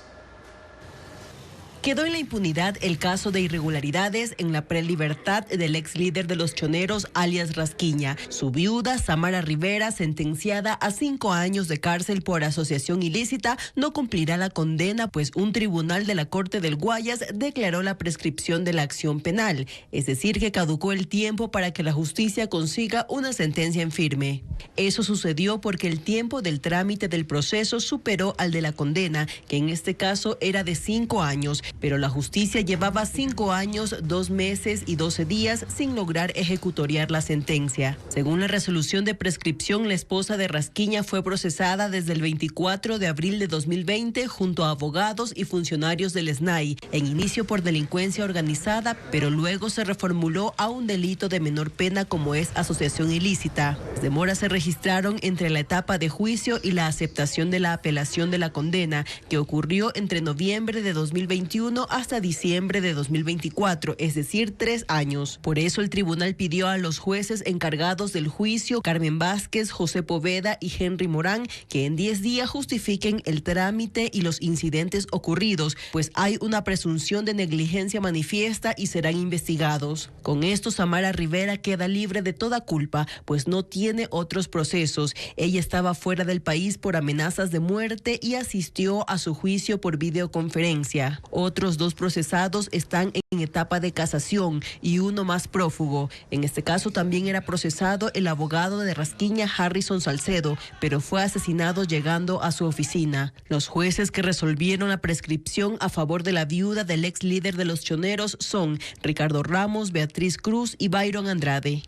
S8: Quedó en la impunidad el caso de irregularidades en la prelibertad del ex líder de los choneros, alias Rasquiña. Su viuda, Samara Rivera, sentenciada a 5 años de cárcel por asociación ilícita, no cumplirá la condena, pues un tribunal de la Corte del Guayas declaró la prescripción de la acción penal, es decir, que caducó el tiempo para que la justicia consiga una sentencia en firme. Eso sucedió porque el tiempo del trámite del proceso superó al de la condena, que en este caso era de 5 años. Pero la justicia llevaba 5 años, 2 meses y 12 días sin lograr ejecutoriar la sentencia. Según la resolución de prescripción, la esposa de Rasquiña fue procesada desde el 24 de abril de 2020 junto a abogados y funcionarios del SNAI, en inicio por delincuencia organizada, pero luego se reformuló a un delito de menor pena como es asociación ilícita. Las demoras se registraron entre la etapa de juicio y la aceptación de la apelación de la condena, que ocurrió entre noviembre de 2021 hasta diciembre de 2024, es decir, 3 años. Por eso el tribunal pidió a los jueces encargados del juicio, Carmen Vázquez, José Poveda y Henry Morán, que en 10 días justifiquen el trámite y los incidentes ocurridos, pues hay una presunción de negligencia manifiesta y serán investigados. Con esto, Samara Rivera queda libre de toda culpa, pues no tiene otros procesos. Ella estaba fuera del país por amenazas de muerte y asistió a su juicio por videoconferencia. Otros 2 procesados están en etapa de casación y uno más prófugo. En este caso también era procesado el abogado de Rasquiña, Harrison Salcedo, pero fue asesinado llegando a su oficina. Los jueces que resolvieron la prescripción a favor de la viuda del ex líder de los choneros son Ricardo Ramos, Beatriz Cruz y Byron Andrade.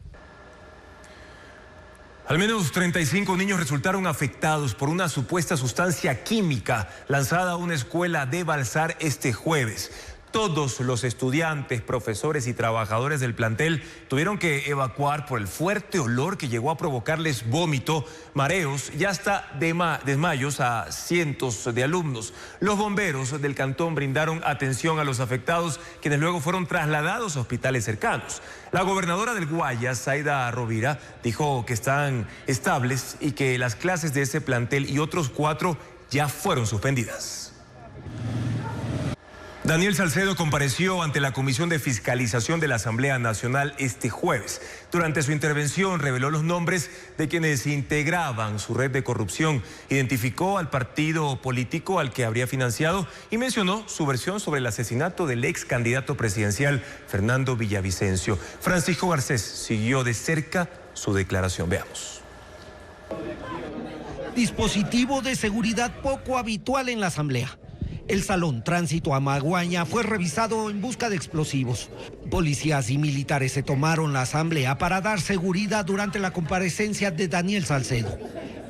S1: Al menos 35 niños resultaron afectados por una supuesta sustancia química lanzada a una escuela de Balsar este jueves. Todos los estudiantes, profesores y trabajadores del plantel tuvieron que evacuar por el fuerte olor que llegó a provocarles vómito, mareos y hasta desmayos a cientos de alumnos. Los bomberos del cantón brindaron atención a los afectados, quienes luego fueron trasladados a hospitales cercanos. La gobernadora del Guayas, Zaida Rovira, dijo que están estables y que las clases de ese plantel y otros 4 ya fueron suspendidas. Daniel Salcedo compareció ante la Comisión de Fiscalización de la Asamblea Nacional este jueves. Durante su intervención reveló los nombres de quienes integraban su red de corrupción, identificó al partido político al que habría financiado y mencionó su versión sobre el asesinato del ex candidato presidencial Fernando Villavicencio. Francisco Garcés siguió de cerca su declaración. Veamos.
S9: Dispositivo de seguridad poco habitual en la Asamblea. El Salón Tránsito Amaguaña fue revisado en busca de explosivos. Policías y militares se tomaron la asamblea para dar seguridad durante la comparecencia de Daniel Salcedo.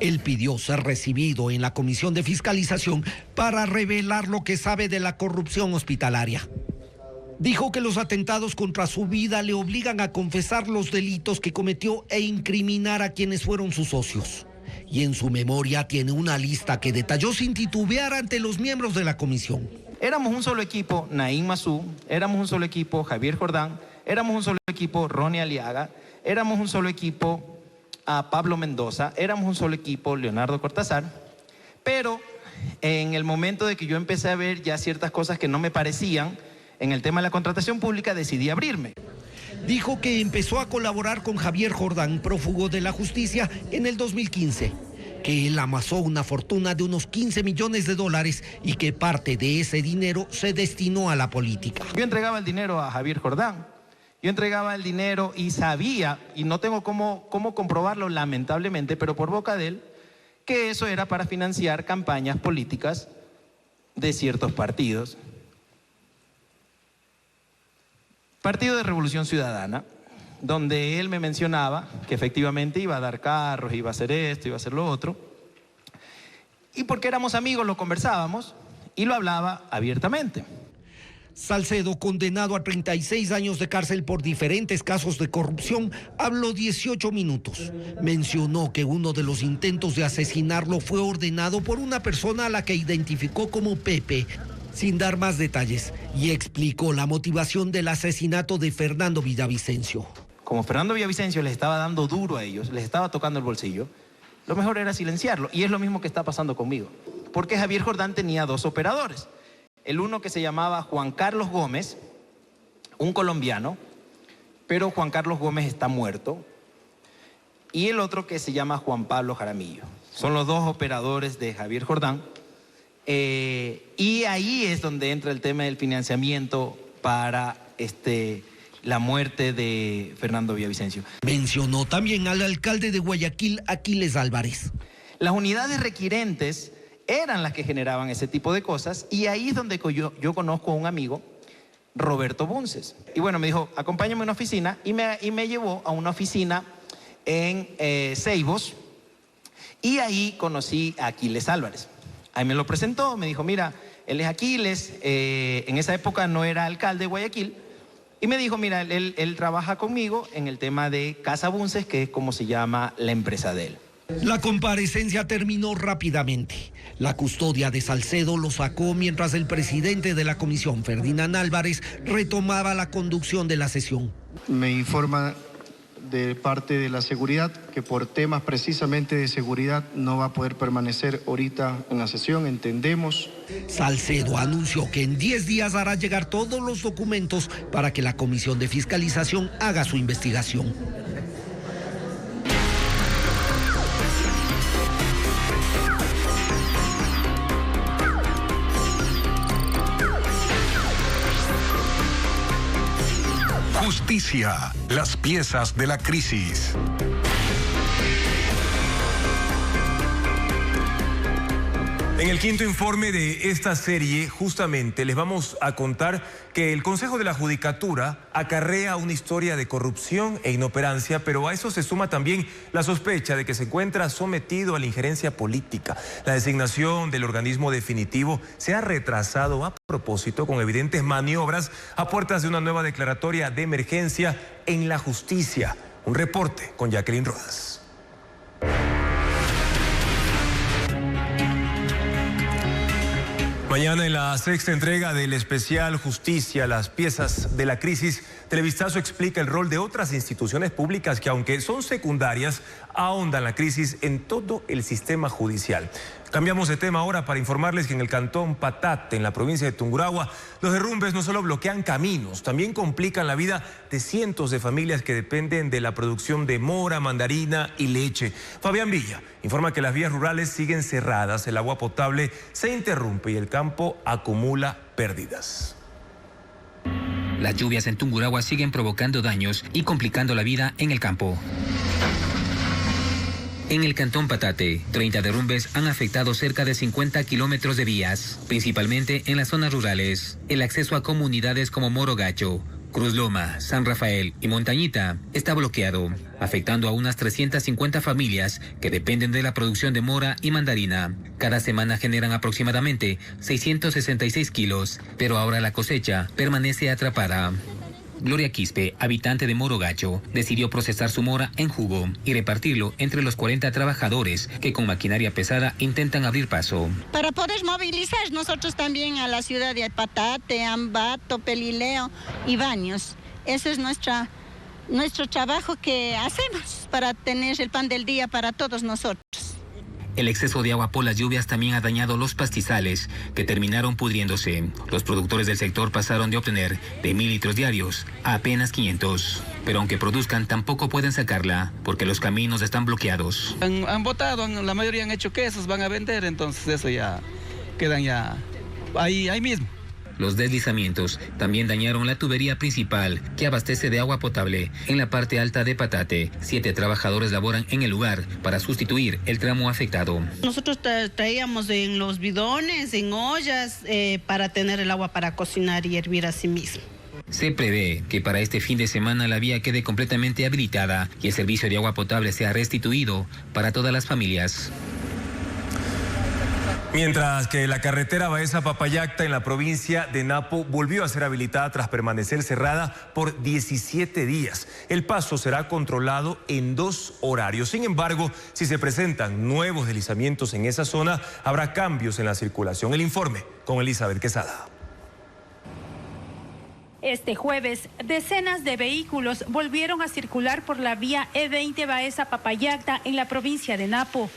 S9: Él pidió ser recibido en la Comisión de Fiscalización para revelar lo que sabe de la corrupción hospitalaria. Dijo que los atentados contra su vida le obligan a confesar los delitos que cometió e incriminar a quienes fueron sus socios. Y en su memoria tiene una lista que detalló sin titubear ante los miembros de la comisión.
S10: Éramos un solo equipo, Naín Mazú, éramos un solo equipo, Javier Jordán, éramos un solo equipo, Ronnie Aliaga, éramos un solo equipo, Pablo Mendoza, éramos un solo equipo, Leonardo Cortázar, pero en el momento de que yo empecé a ver ya ciertas cosas que no me parecían en el tema de la contratación pública, decidí abrirme.
S9: Dijo que empezó a colaborar con Javier Jordán, prófugo de la justicia, en el 2015, que él amasó una fortuna de unos $15 millones y que parte de ese dinero se destinó a la política.
S10: Yo entregaba el dinero a Javier Jordán, yo entregaba el dinero y sabía, y no tengo cómo comprobarlo lamentablemente, pero por boca de él, que eso era para financiar campañas políticas de ciertos partidos. Partido de Revolución Ciudadana, donde él me mencionaba que efectivamente iba a dar carros, iba a hacer esto, iba a hacer lo otro. Y porque éramos amigos lo conversábamos y lo hablaba abiertamente.
S9: Salcedo, condenado a 36 años de cárcel por diferentes casos de corrupción, habló 18 minutos. Mencionó que uno de los intentos de asesinarlo fue ordenado por una persona a la que identificó como Pepe, sin dar más detalles, y explicó la motivación del asesinato de Fernando Villavicencio.
S10: Como Fernando Villavicencio les estaba dando duro a ellos, les estaba tocando el bolsillo, lo mejor era silenciarlo. Y es lo mismo que está pasando conmigo. Porque Javier Jordán tenía dos operadores. El uno que se llamaba Juan Carlos Gómez, un colombiano, pero Juan Carlos Gómez está muerto. Y el otro que se llama Juan Pablo Jaramillo. Son los dos operadores de Javier Jordán. Y ahí es donde entra el tema del financiamiento para la muerte de Fernando Villavicencio.
S9: Mencionó también al alcalde de Guayaquil, Aquiles Álvarez.
S10: Las unidades requirentes eran las que generaban ese tipo de cosas, y ahí es donde yo conozco a un amigo, Roberto Bunces. Y bueno, me dijo, acompáñame a una oficina, y me llevó a una oficina en Ceibos, y ahí conocí a Aquiles Álvarez. Ahí me lo presentó, me dijo, mira, él es Aquiles, en esa época no era alcalde de Guayaquil, y me dijo, mira, él trabaja conmigo en el tema de Casa Bunces, que es como se llama la empresa de él.
S9: La comparecencia terminó rápidamente. La custodia de Salcedo lo sacó mientras el presidente de la comisión, Ferdinand Álvarez, retomaba la conducción de la sesión.
S12: Me informa de parte de la seguridad que por temas precisamente de seguridad no va a poder permanecer ahorita en la sesión, entendemos.
S9: Salcedo anunció que en 10 días hará llegar todos los documentos para que la comisión de fiscalización haga su investigación.
S4: Justicia, las piezas de la crisis.
S1: En el quinto informe de esta serie, justamente les vamos a contar que el Consejo de la Judicatura acarrea una historia de corrupción e inoperancia, pero a eso se suma también la sospecha de que se encuentra sometido a la injerencia política. La designación del organismo definitivo se ha retrasado a propósito, con evidentes maniobras a puertas de una nueva declaratoria de emergencia en la justicia. Un reporte con Jacqueline Rodas. Mañana en la sexta entrega del especial Justicia, las piezas de la crisis, Televistazo explica el rol de otras instituciones públicas que, aunque son secundarias, ahondan la crisis en todo el sistema judicial. Cambiamos de tema ahora para informarles que en el cantón Patate, en la provincia de Tungurahua, los derrumbes no solo bloquean caminos, también complican la vida de cientos de familias que dependen de la producción de mora, mandarina y leche. Fabián Villa informa que las vías rurales siguen cerradas, el agua potable se interrumpe y el campo acumula pérdidas.
S13: Las lluvias en Tungurahua siguen provocando daños y complicando la vida en el campo. En el cantón Patate, 30 derrumbes han afectado cerca de 50 kilómetros de vías, principalmente en las zonas rurales. El acceso a comunidades como Morogacho, Cruz Loma, San Rafael y Montañita está bloqueado, afectando a unas 350 familias que dependen de la producción de mora y mandarina. Cada semana generan aproximadamente 666 kilos, pero ahora la cosecha permanece atrapada. Gloria Quispe, habitante de Morogacho, decidió procesar su mora en jugo y repartirlo entre los 40 trabajadores que con maquinaria pesada intentan abrir paso.
S15: Para poder movilizar nosotros también a la ciudad de Patate, Ambato, Pelileo y Baños. Ese es nuestro trabajo que hacemos para tener el pan del día para todos nosotros.
S13: El exceso de agua por las lluvias también ha dañado los pastizales, que terminaron pudriéndose. Los productores del sector pasaron de obtener de 1.000 litros diarios a apenas 500. Pero aunque produzcan, tampoco pueden sacarla, porque los caminos están bloqueados.
S16: Han botado, la mayoría han hecho quesos, van a vender, entonces eso ya quedan ya ahí mismo.
S13: Los deslizamientos también dañaron la tubería principal que abastece de agua potable en la parte alta de Patate. 7 trabajadores laboran en el lugar para sustituir el tramo afectado.
S15: Nosotros traíamos en los bidones, en ollas, para tener el agua para cocinar y hervir a sí mismo.
S13: Se prevé que para este fin de semana la vía quede completamente habilitada y el servicio de agua potable sea restituido para todas las familias.
S1: Mientras que la carretera Baeza-Papayacta en la provincia de Napo volvió a ser habilitada tras permanecer cerrada por 17 días. El paso será controlado en 2 horarios. Sin embargo, si se presentan nuevos deslizamientos en esa zona, habrá cambios en la circulación. El informe con Elizabeth Quesada.
S14: Este jueves, decenas de vehículos volvieron a circular por la vía E20 Baeza-Papayacta en la provincia de Napo.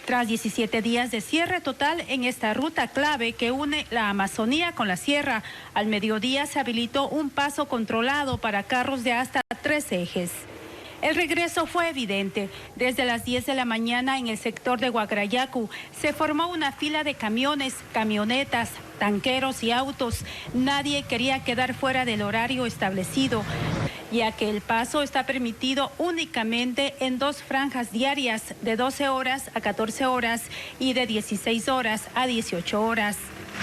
S14: Tras 17 días de cierre total en esta ruta clave que une la Amazonía con la sierra, al mediodía se habilitó un paso controlado para carros de hasta 3 ejes. El regreso fue evidente. Desde las 10 de la mañana en el sector de Huacrayacu se formó una fila de camiones, camionetas, tanqueros y autos. Nadie quería quedar fuera del horario establecido, ya que el paso está permitido únicamente en 2 franjas diarias, de 12 horas a 14 horas y de 16 horas a 18 horas.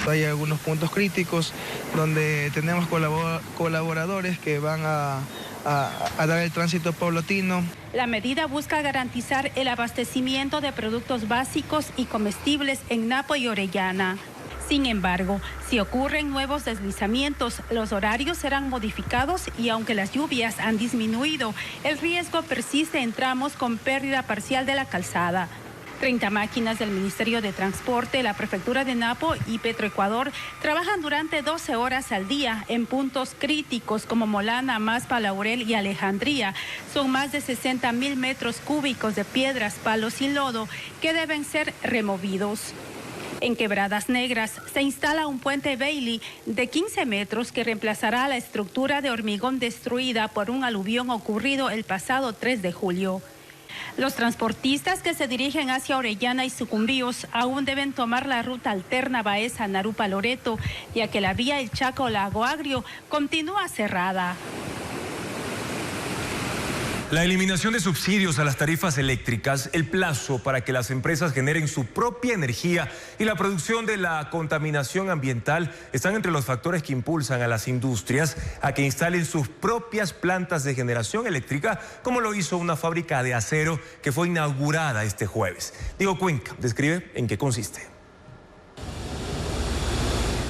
S17: Hay algunos puntos críticos donde tenemos colaboradores que van a dar el tránsito paulatino.
S14: La medida busca garantizar el abastecimiento de productos básicos y comestibles en Napo y Orellana. Sin embargo, si ocurren nuevos deslizamientos, los horarios serán modificados y aunque las lluvias han disminuido, el riesgo persiste en tramos con pérdida parcial de la calzada. 30 máquinas del Ministerio de Transporte, la Prefectura de Napo y Petroecuador trabajan durante 12 horas al día en puntos críticos como Molana, Maspa, Laurel y Alejandría. Son más de 60.000 metros cúbicos de piedras, palos y lodo que deben ser removidos. En Quebradas Negras se instala un puente Bailey de 15 metros que reemplazará la estructura de hormigón destruida por un aluvión ocurrido el pasado 3 de julio. Los transportistas que se dirigen hacia Orellana y Sucumbíos aún deben tomar la ruta alterna Baeza-Narupa-Loreto, ya que la vía El Chaco-Lago Agrio continúa cerrada.
S1: La eliminación de subsidios a las tarifas eléctricas, el plazo para que las empresas generen su propia energía y la producción de la contaminación ambiental están entre los factores que impulsan a las industrias a que instalen sus propias plantas de generación eléctrica, como lo hizo una fábrica de acero que fue inaugurada este jueves. Diego Cuenca describe en qué consiste.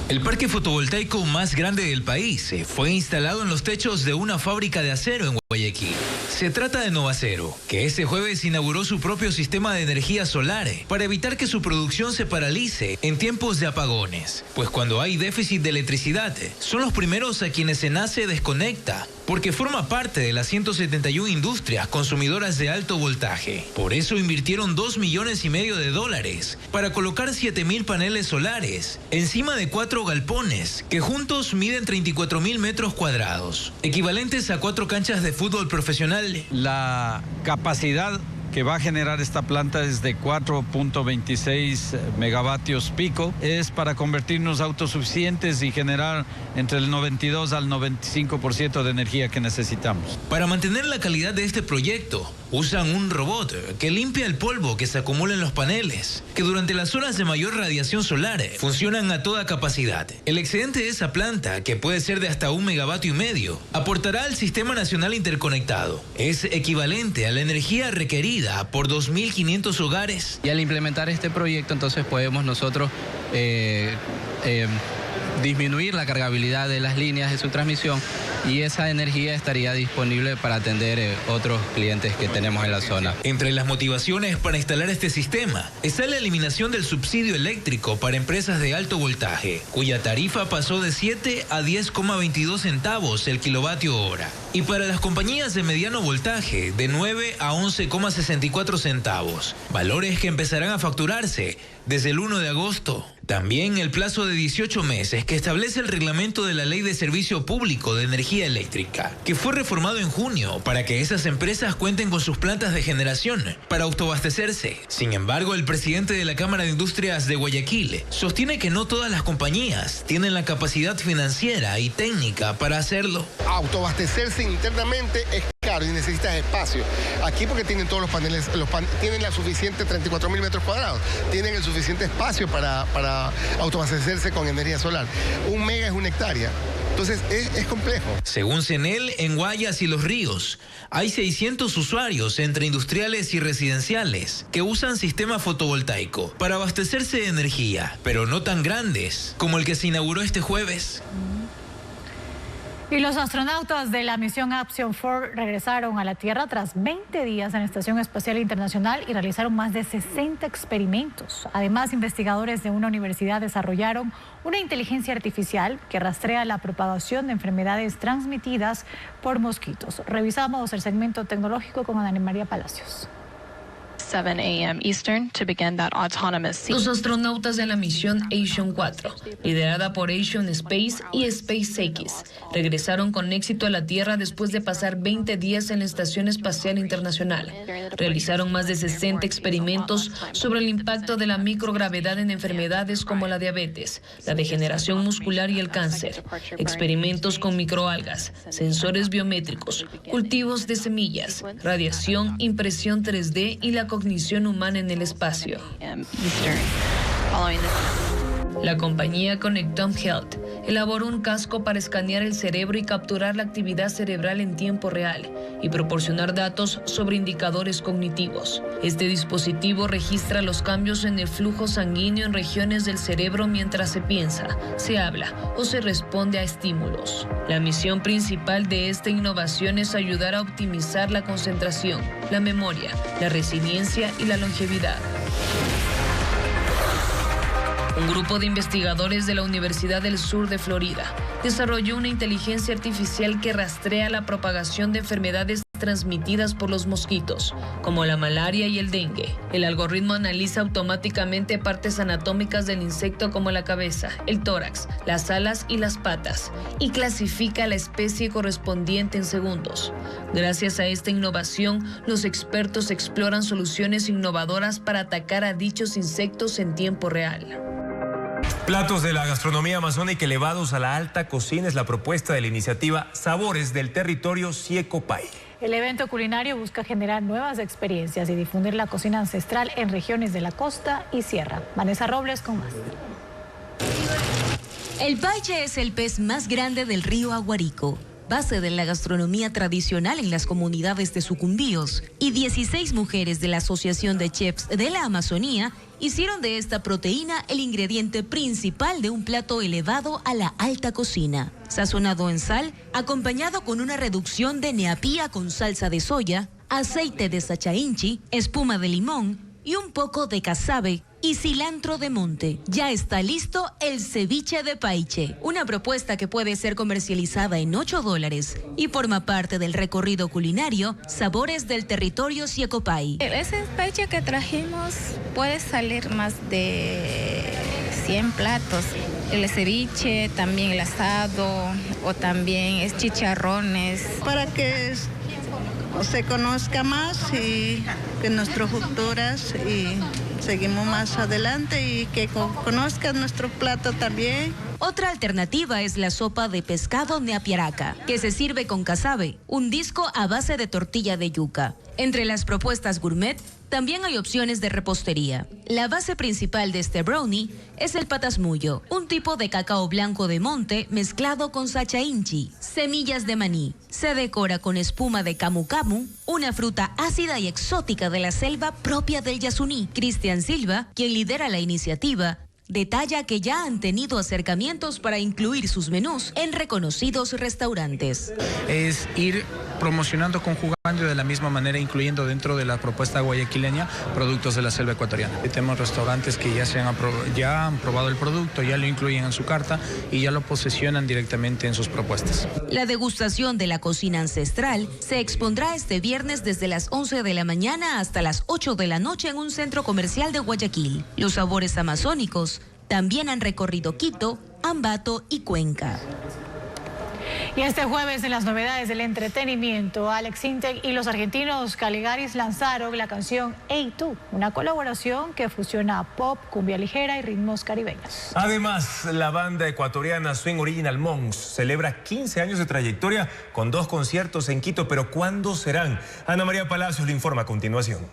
S18: El parque fotovoltaico más grande del país fue instalado en los techos de una fábrica de acero en Guayaquil. Se trata de Novacero, que este jueves inauguró su propio sistema de energía solar para evitar que su producción se paralice en tiempos de apagones. Pues cuando hay déficit de electricidad, son los primeros a quienes SENACE desconecta, porque forma parte de las 171 industrias consumidoras de alto voltaje. Por eso invirtieron $2,5 millones para colocar 7.000 paneles solares encima de 4 galpones que juntos miden 34.000 metros cuadrados, equivalentes a 4 canchas de fútbol profesional.
S19: La capacidad que va a generar esta planta es de 4.26 megavatios pico. Es para convertirnos autosuficientes y generar entre el 92 al 95% de energía que necesitamos.
S18: Para mantener la calidad de este proyecto, usan un robot que limpia el polvo que se acumula en los paneles, que durante las horas de mayor radiación solar funcionan a toda capacidad. El excedente de esa planta, que puede ser de hasta 1,5 megavatios, aportará al Sistema Nacional Interconectado. Es equivalente a la energía requerida por 2.500 hogares.
S22: Y al implementar este proyecto, entonces podemos nosotros disminuir la cargabilidad de las líneas de su transmisión y esa energía estaría disponible para atender otros clientes que tenemos en la zona.
S18: Entre las motivaciones para instalar este sistema está la eliminación del subsidio eléctrico para empresas de alto voltaje, cuya tarifa pasó de 7 a 10,22 centavos el kilovatio hora, y para las compañías de mediano voltaje de 9 a 11,64 centavos, valores que empezarán a facturarse desde el 1 de agosto. También el plazo de 18 meses que establece el reglamento de la Ley de Servicio Público de Energía Eléctrica, que fue reformado en junio para que esas empresas cuenten con sus plantas de generación para autoabastecerse. Sin embargo, el presidente de la Cámara de Industrias de Guayaquil sostiene que no todas las compañías tienen la capacidad financiera y técnica para hacerlo.
S26: Autoabastecerse internamente es caro y necesitas espacio. Aquí porque tienen todos los paneles, tienen la suficiente 34.000 metros cuadrados, tienen el suficiente espacio para autoabastecerse con energía solar. 1 mega es 1 hectárea. Entonces es complejo.
S18: Según CENEL, en Guayas y Los Ríos hay 600 usuarios entre industriales y residenciales que usan sistema fotovoltaico para abastecerse de energía, pero no tan grandes como el que se inauguró este jueves.
S2: Y los astronautas de la misión Axiom 4 regresaron a la Tierra tras 20 días en la Estación Espacial Internacional y realizaron más de 60 experimentos. Además, investigadores de una universidad desarrollaron una inteligencia artificial que rastrea la propagación de enfermedades transmitidas por mosquitos. Revisamos el segmento tecnológico con Ana María Palacios.
S3: 7 a.m. Eastern to begin that autonomous.
S6: Los astronautas de la misión Axiom 4, liderada por Axiom Space y SpaceX, regresaron con éxito a la Tierra después de pasar 20 días en la Estación Espacial Internacional. Realizaron más de 60 experimentos sobre el impacto de la microgravedad en enfermedades como la diabetes, la degeneración muscular y el cáncer. Experimentos con microalgas, sensores biométricos, cultivos de semillas, radiación, impresión 3D y la cognición humana en el espacio. La compañía Connectome Health elaboró un casco para escanear el cerebro y capturar la actividad cerebral en tiempo real y proporcionar datos sobre indicadores cognitivos. Este dispositivo registra los cambios en el flujo sanguíneo en regiones del cerebro mientras se piensa, se habla o se responde a estímulos. La misión principal de esta innovación es ayudar a optimizar la concentración, la memoria, la resiliencia y la longevidad. Un grupo de investigadores de la Universidad del Sur de Florida desarrolló una inteligencia artificial que rastrea la propagación de enfermedades transmitidas por los mosquitos, como la malaria y el dengue. El algoritmo analiza automáticamente partes anatómicas del insecto como la cabeza, el tórax, las alas y las patas, y clasifica la especie correspondiente en segundos. Gracias a esta innovación, los expertos exploran soluciones innovadoras para atacar a dichos insectos en tiempo real.
S1: Platos de la gastronomía amazónica elevados a la alta cocina es la propuesta de la iniciativa Sabores del Territorio Siecopay.
S2: El evento culinario busca generar nuevas experiencias y difundir la cocina ancestral en regiones de la costa y sierra. Vanessa Robles con más.
S11: El paiche es el pez más grande del río Aguarico, base de la gastronomía tradicional en las comunidades de Sucumbíos, y 16 mujeres de la Asociación de Chefs de la Amazonía hicieron de esta proteína el ingrediente principal de un plato elevado a la alta cocina. Sazonado en sal, acompañado con una reducción de neapía con salsa de soya, aceite de sachainchi, espuma de limón y un poco de casabe y cilantro de monte. Ya está listo el ceviche de paiche, una propuesta que puede ser comercializada en $8 y forma parte del recorrido culinario Sabores del Territorio Siecopay.
S21: Ese paiche que trajimos puede salir más de 100 platos. El ceviche, también el asado o también es chicharrones.
S15: Para que se conozca más y que nuestras culturas y seguimos más adelante y que conozcan nuestro plato también.
S11: Otra alternativa es la sopa de pescado neapiaraca, que se sirve con casabe, un disco a base de tortilla de yuca. Entre las propuestas gourmet, también hay opciones de repostería. La base principal de este brownie es el patasmullo, un tipo de cacao blanco de monte mezclado con sachainchi, semillas de maní. Se decora con espuma de camu camu, una fruta ácida y exótica de la selva propia del Yasuní. Cristian Silva, quien lidera la iniciativa, detalla que ya han tenido acercamientos para incluir sus menús en reconocidos restaurantes.
S23: Es ir promocionando, conjugando y de la misma manera incluyendo dentro de la propuesta guayaquileña productos de la selva ecuatoriana. Y tenemos restaurantes que ya han probado el producto, ya lo incluyen en su carta y ya lo posesionan directamente en sus propuestas.
S11: La degustación de la cocina ancestral se expondrá este viernes desde las 11 de la mañana hasta las 8 de la noche en un centro comercial de Guayaquil. Los sabores amazónicos también han recorrido Quito, Ambato y Cuenca.
S2: Y este jueves, en las novedades del entretenimiento, Alex Sintek y los argentinos Caligaris lanzaron la canción Hey Tú, una colaboración que fusiona pop, cumbia ligera y ritmos caribeños.
S1: Además, la banda ecuatoriana Swing Original Monks celebra 15 años de trayectoria con 2 conciertos en Quito, pero ¿cuándo serán? Ana María Palacios le informa a continuación.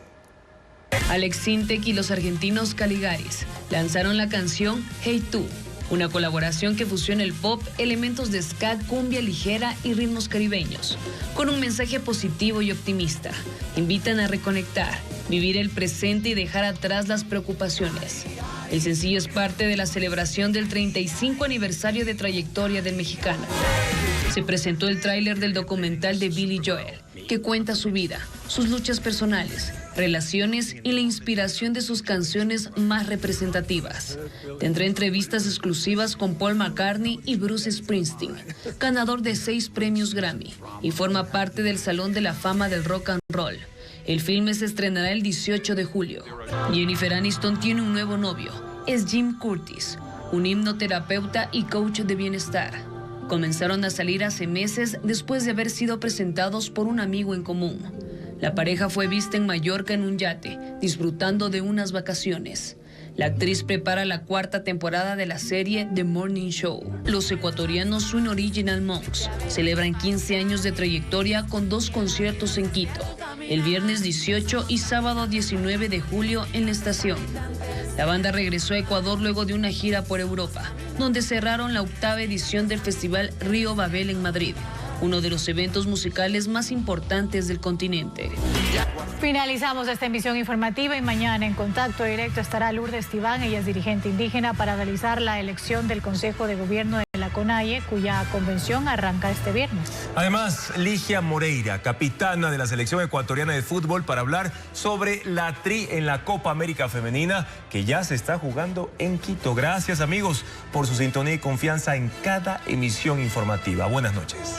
S6: Alex Sintek y los argentinos Caligaris lanzaron la canción Hey Tú, Una colaboración que fusiona el pop, elementos de ska, cumbia ligera y ritmos caribeños, con un mensaje positivo y optimista. Invitan a reconectar, vivir el presente y dejar atrás las preocupaciones. El sencillo es parte de la celebración del 35 aniversario de trayectoria del mexicano. Se presentó el tráiler del documental de Billy Joel, que cuenta su vida, sus luchas personales, relaciones y la inspiración de sus canciones más representativas. Tendrá entrevistas exclusivas con Paul McCartney y Bruce Springsteen, ganador de 6 premios Grammy, y forma parte del Salón de la Fama del Rock and Roll. El filme se estrenará el 18 de julio. Jennifer Aniston tiene un nuevo novio, es Jim Curtis, un hipnoterapeuta y coach de bienestar. Comenzaron a salir hace meses después de haber sido presentados por un amigo en común. La pareja fue vista en Mallorca en un yate, disfrutando de unas vacaciones. La actriz prepara la 4ª temporada de la serie The Morning Show. Los ecuatorianos Swing Original Monks celebran 15 años de trayectoria con 2 conciertos en Quito, el viernes 18 y sábado 19 de julio en la estación. La banda regresó a Ecuador luego de una gira por Europa, donde cerraron la 8ª edición del Festival Río Babel en Madrid, uno de los eventos musicales más importantes del continente.
S2: Finalizamos esta emisión informativa y mañana en Contacto Directo estará Lourdes Tibán, ella es dirigente indígena, para realizar la elección del Consejo de Gobierno de la CONAIE, cuya convención arranca este viernes.
S1: Además, Ligia Moreira, capitana de la selección ecuatoriana de fútbol, para hablar sobre la tri en la Copa América Femenina, que ya se está jugando en Quito. Gracias, amigos, por su sintonía y confianza en cada emisión informativa. Buenas noches.